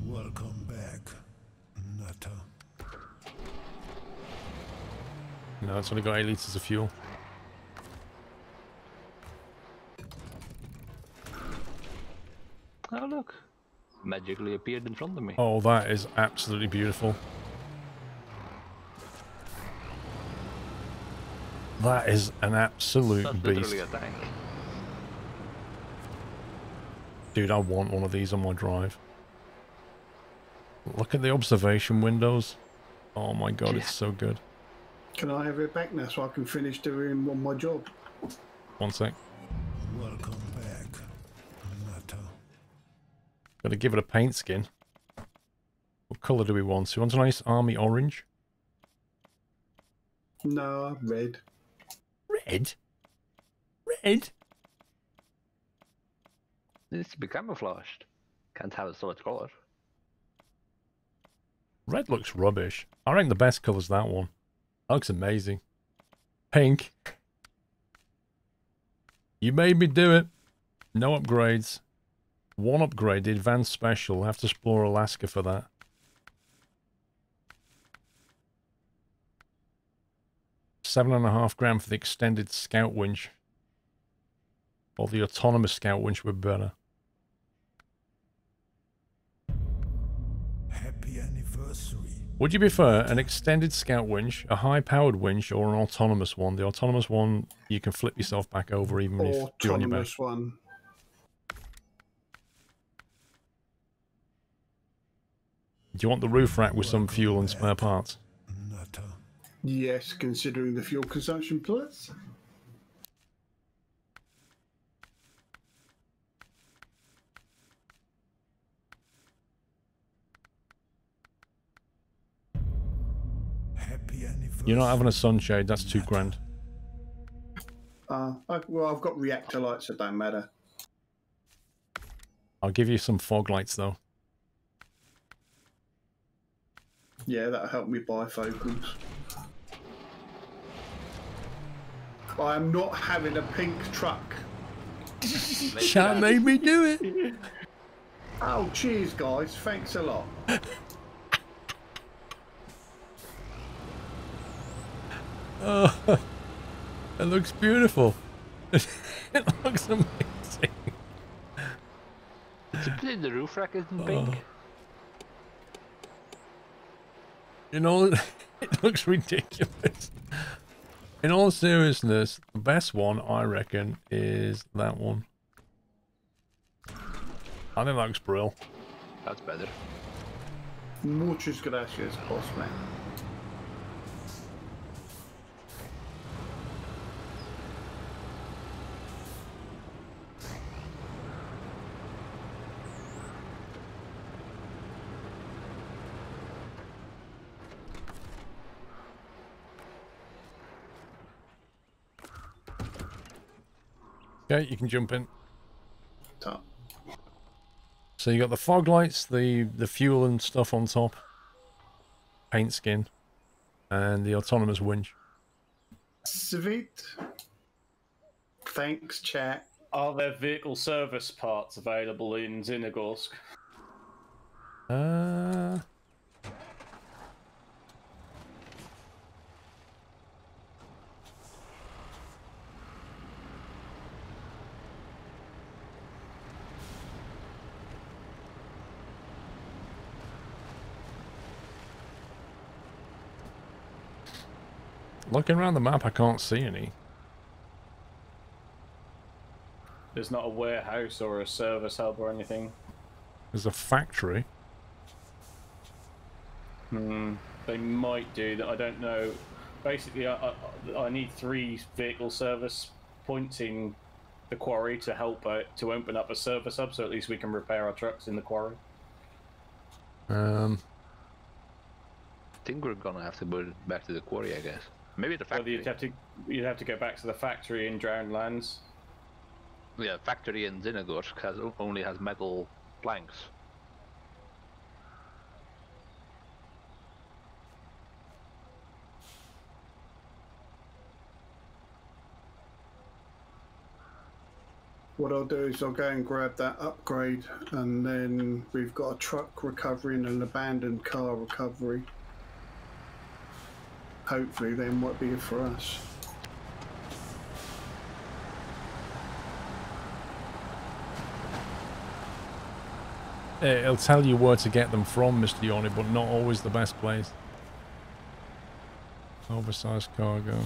Welcome back, Nutter. No, it's only got 8 litres of fuel. Oh, look. Magically appeared in front of me. Oh, that is absolutely beautiful. That is an absolute That's beast. literally a tank. Dude, I want one of these on my drive. Look at the observation windows. Oh my god, it's so good. Can I have it back now so I can finish doing my job? One sec. Welcome back, Nutter. Gotta give it a paint skin. What colour do we want? So we want a nice army orange. No, red. Red? Red? It needs to be camouflaged. Can't have a solid color. Red looks rubbish. I reckon the best colour's that one. That looks amazing. Pink. You made me do it. No upgrades. One upgrade, the advanced special. Have to explore Alaska for that. $7.5 grand for the extended scout winch. Or the autonomous scout winch would be better. Happy anniversary. Would you prefer an extended scout winch, a high-powered winch, or an autonomous one? The autonomous one, you can flip yourself back over even if you're on your back. Autonomous one. Do you want the roof rack with some fuel and spare parts? Nutter. Yes, considering the fuel consumption plus. Happy anniversary. You're not having a sunshade, that's $2 grand. Well, I've got reactor lights, so it don't matter. I'll give you some fog lights though. Yeah, that'll help me buy focals. I am not having a pink truck. Chat made me do it. Oh, cheers, guys. Thanks a lot. Oh, it looks beautiful. It looks amazing. It's a pity the roof rack isn't pink. You know, it looks ridiculous. In all seriousness, the best one, I reckon, is that one. I think that looks brilliant. That's better. Muchas gracias, postman. Okay, you can jump in. Top. So you got the fog lights, the fuel and stuff on top, paint skin, and the autonomous winch. Sweet. Thanks, chat. Are there vehicle service parts available in Zinogorsk? Looking around the map, I can't see any. There's not a warehouse or a service hub or anything. There's a factory. They might do that. I don't know. Basically, I need 3 vehicle service points in the quarry to help to open up a service hub, so at least we can repair our trucks in the quarry. I think we're gonna have to put it back to the quarry, I guess. Maybe the Well, factory. you'd have to go back to the factory in Drowned Lands. Yeah, factory in Zinogorsk only has metal planks. What I'll do is I'll go and grab that upgrade, and then we've got a truck recovery and an abandoned car recovery. Hopefully, they might be for us. It'll tell you where to get them from, Mr. Yoni, but not always the best place. Oversized cargo.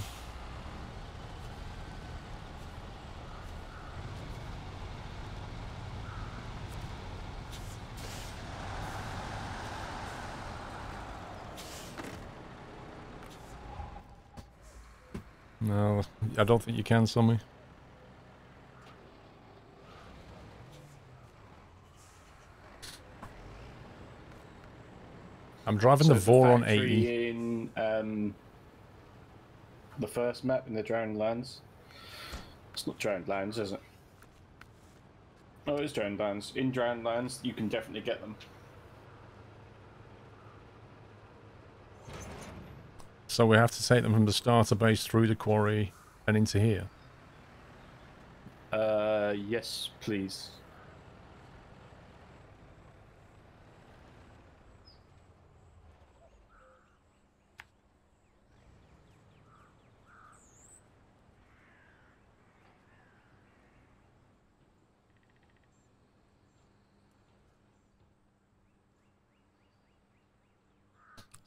No, I don't think you can, Sammy. I'm driving the Voron 80. In the first map in the Drowned Lands. It's not Drowned Lands, is it? Oh, it is Drowned Lands. In Drowned Lands, you can definitely get them. So we have to take them from the starter base through the quarry and into here. Yes, please.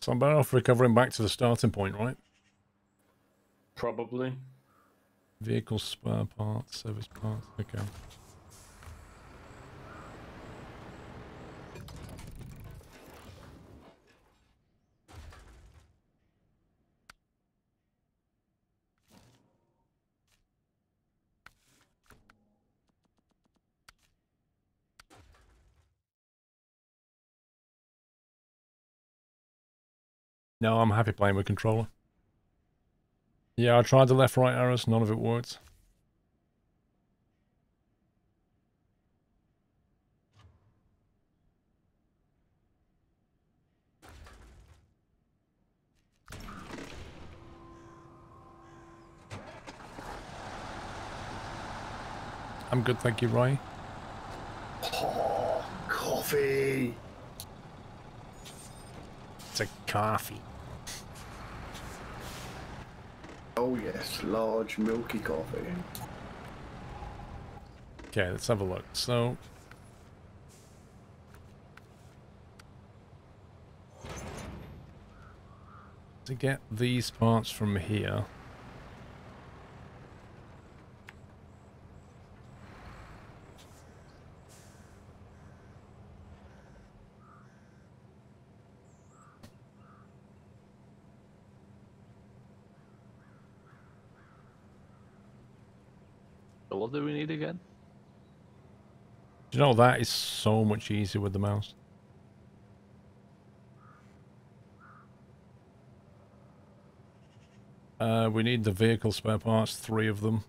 So I'm better off recovering back to the starting point, right? Probably. Vehicle spare parts, service parts, okay. No, I'm happy playing with controller. Yeah, I tried the left-right arrows, none of it worked. I'm good, thank you, Ray. Oh, coffee. It's a coffee. Oh yes, large milky coffee. Okay, let's have a look. So to get these parts from here, what do we need again? You know, that is so much easier with the mouse. We need the vehicle spare parts, 3 of them.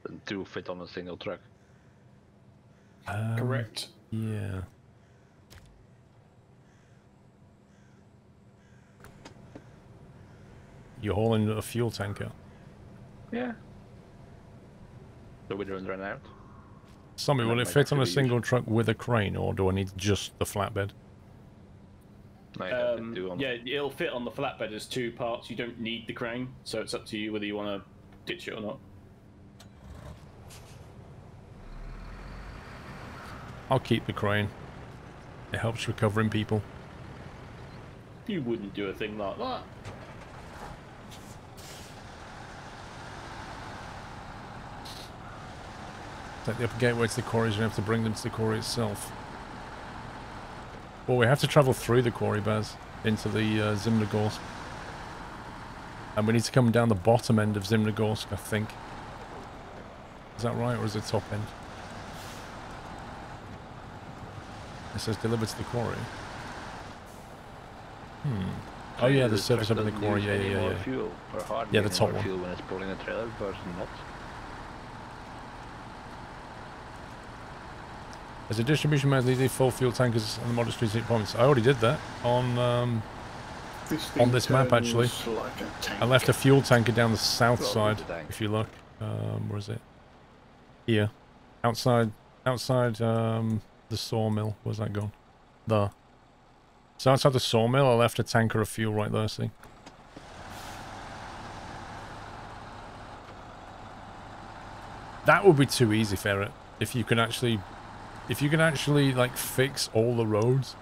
And 2 fit on a single truck. Correct. Yeah. You're hauling a fuel tanker. Yeah. So we don't run out. Somebody, will That it might fit on a actually be single truck with a crane, or do I need just the flatbed? No, you don't do on Yeah, it'll fit on the flatbed as 2 parts. You don't need the crane, so it's up to you whether you want to ditch it or not. I'll keep the crane. It helps recovering people. You wouldn't do a thing like that. Take the upper gateway to the quarries, and have to bring them to the quarry itself. Well, we have to travel through the quarry, Baz, into the Zimnogorsk. And we need to come down the bottom end of Zimnogorsk, I think. Is that right, or is it top end? It says delivered to the quarry. Oh yeah, the service up in the quarry, yeah. Fuel, or hardly Yeah, the any top more one. fuel when it's pulling a trailer versus not. There's a distribution method leading full fuel tankers on the modern streets at points. I already did that on this map, actually. Like a tank. I left a fuel tanker down the south Well, side, it's a tank. if you look. Where is it? Here. Outside the sawmill. Where's that gone? There. So outside the sawmill, I left a tanker of fuel right there, see? That would be too easy, Ferret. If you can actually, like, fix all the roads.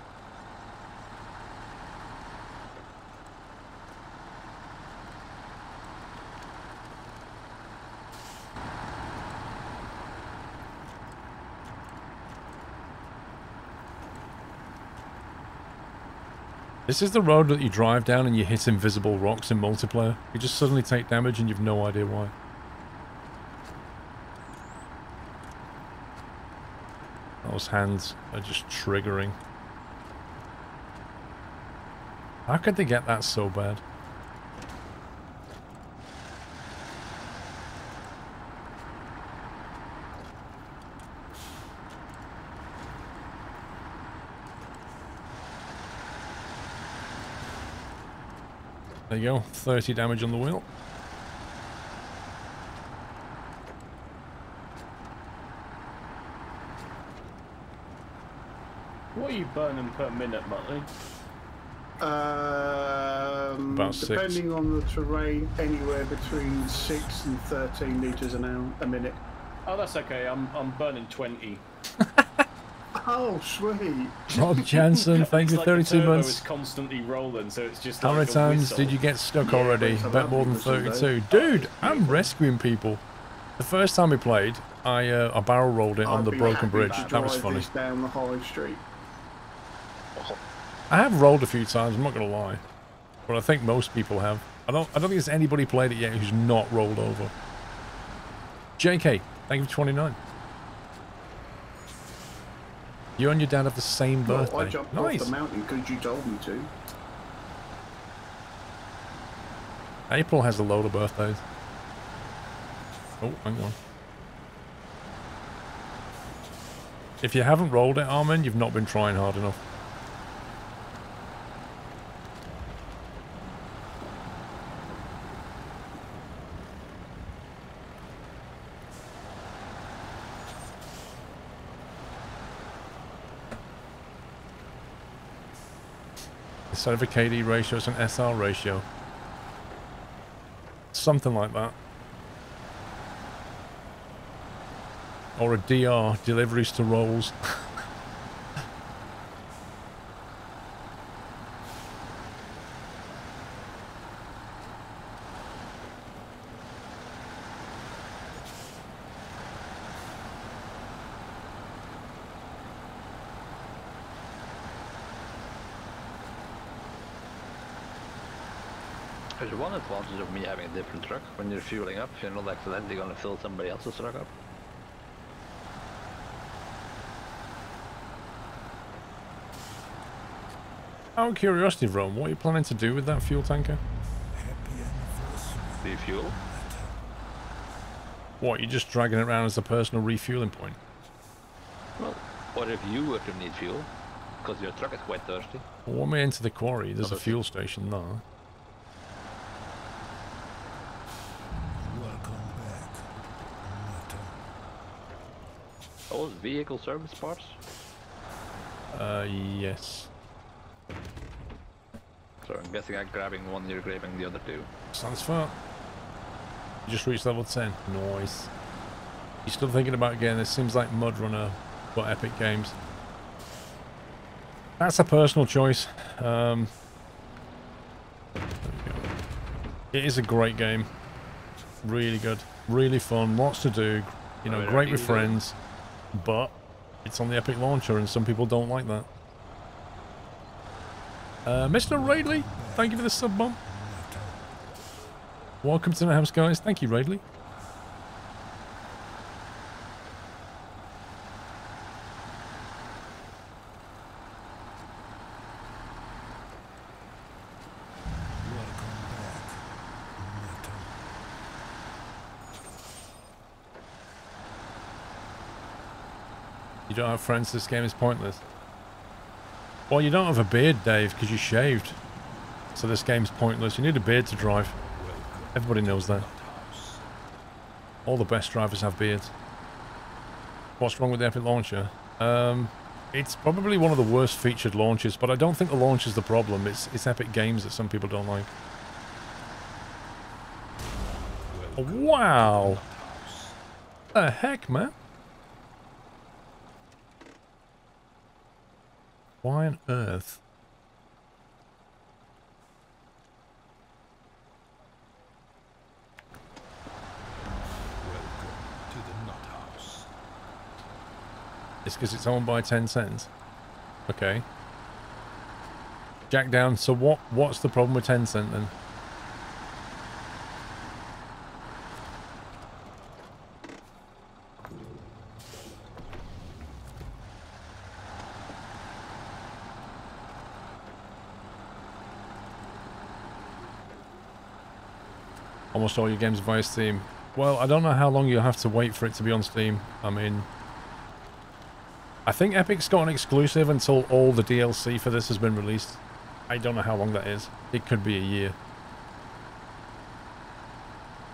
This is the road that you drive down and you hit invisible rocks in multiplayer. You just suddenly take damage and you've no idea why. Those hands are just triggering. How could they get that so bad? There you go, 30 damage on the wheel. What are you burning per minute, Muttley? About 6. Depending on the terrain, anywhere between 6 and 13 litres an hour a minute. Oh, that's okay. I'm burning 20. Oh, sweet. Rob Jansen, thank you It's for like the 32 turbo months. is constantly rolling, so it's just How like many a times whistle. did you get stuck Yeah, already? it's a Bet more than lovely whistle, 32. Dude, I'm rescuing people. The first time we played, I barrel rolled it on I'd the be broken happy bridge. to That was drive funny. this down the high street. I have rolled a few times, I'm not gonna lie. But I think most people have. I don't think there's anybody played it yet who's not rolled over. JK, thank you for 29. You and your dad have the same birthday. Well, I jumped Nice. off the mountain because you told me to. April has a load of birthdays. Oh, hang on. If you haven't rolled it, Armin, you've not been trying hard enough. Instead of a KD ratio, it's an SR ratio. Something like that. Or a DR, deliveries to rolls. There's one advantage of me having a different truck. When you're fueling up, you're not accidentally gonna fill somebody else's truck up. Out of curiosity, Rome, what are you planning to do with that fuel tanker? Happy anniversary. Refuel. What, you're just dragging it around as a personal refueling point? Well, or if you were to need fuel, because your truck is quite thirsty. Well, when we enter the quarry, there's a fuel station there. Welcome back, Nutter. Oh, vehicle service parts? Yes. So I'm guessing I'm grabbing one, you're grabbing the other two. Sounds fair. You just reached level 10. Nice. You still thinking about getting this? Seems like Mud Runner for Epic Games. That's a personal choice. There we go. It is a great game. Really good. Really fun. Lots to do. You know, great with friends. But it's on the Epic launcher and some people don't like that. Mr. Radley, thank you for the sub bomb. Welcome to the house, guys. Thank you, Radley. You don't have friends, this game is pointless. Well, you don't have a beard, Dave, because you shaved. So this game's pointless. You need a beard to drive. Everybody knows that. All the best drivers have beards. What's wrong with the Epic Launcher? It's probably one of the worst featured launches, but I don't think the launch is the problem. It's Epic Games that some people don't like. Wow! The heck, man? Why on earth? Welcome to the Nut House. It's because it's owned by 10 cents. Okay. Jack down. So what's the problem with 10 cent then? Almost all your games via Steam. Well, I don't know how long you'll have to wait for it to be on Steam. I mean, I think Epic's got an exclusive until all the DLC for this has been released. I don't know how long that is. It could be a year.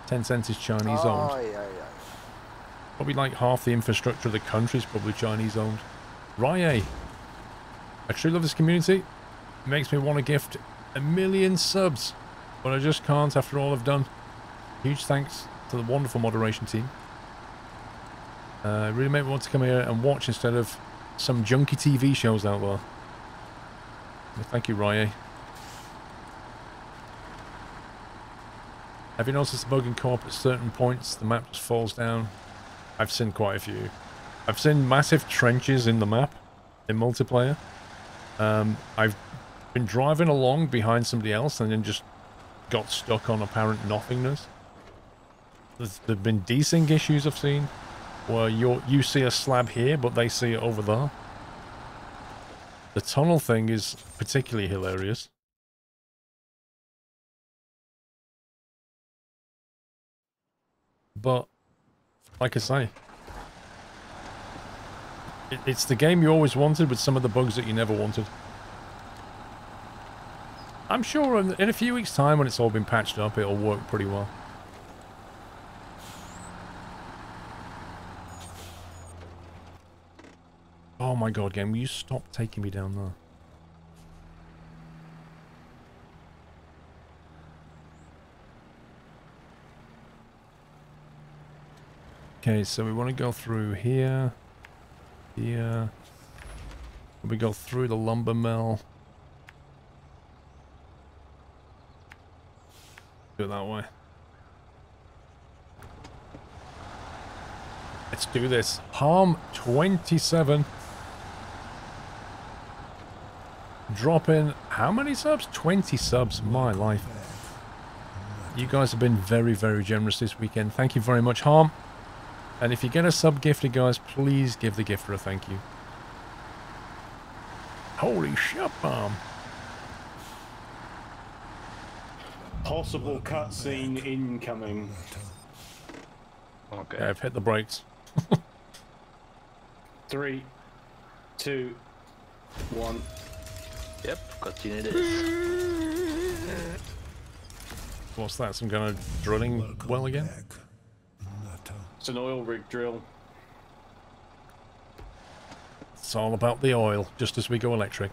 10 cents is Chinese owned. Probably like half the infrastructure of the country is probably Chinese owned. Rye, I truly love this community. It makes me want to gift 1 million subs, but I just can't after all I've done. Huge thanks to the wonderful moderation team. Really make me want to come here and watch instead of some junky TV shows out there. Well, thank you, Rye. Have you noticed the bug in co-op at certain points? The map just falls down. I've seen quite a few. I've seen massive trenches in the map in multiplayer. I've been driving along behind somebody else and then just got stuck on apparent nothingness. There've been desync issues I've seen where you see a slab here but they see it over there. The tunnel thing is particularly hilarious. But like I say, it's the game you always wanted with some of the bugs that you never wanted. I'm sure in a few weeks' time when it's all been patched up, it'll work pretty well. Oh my god, game, will you stop taking me down there? Okay, so we want to go through here. Here. We go through the lumber mill. Do it that way. Let's do this. Harm 27. Drop in how many subs? 20 subs. My life. You guys have been very, very generous this weekend. Thank you very much, Harm. And if you get a sub gifted, guys, please give the gifter a thank you. Holy shit, Harm. Possible cutscene incoming. Okay. Yeah, I've hit the brakes. 3, 2, 1. Yep, cutscene it is. What's that? Some kind of drilling well again? Back. Nutter. It's an oil rig drill. It's all about the oil, just as we go electric.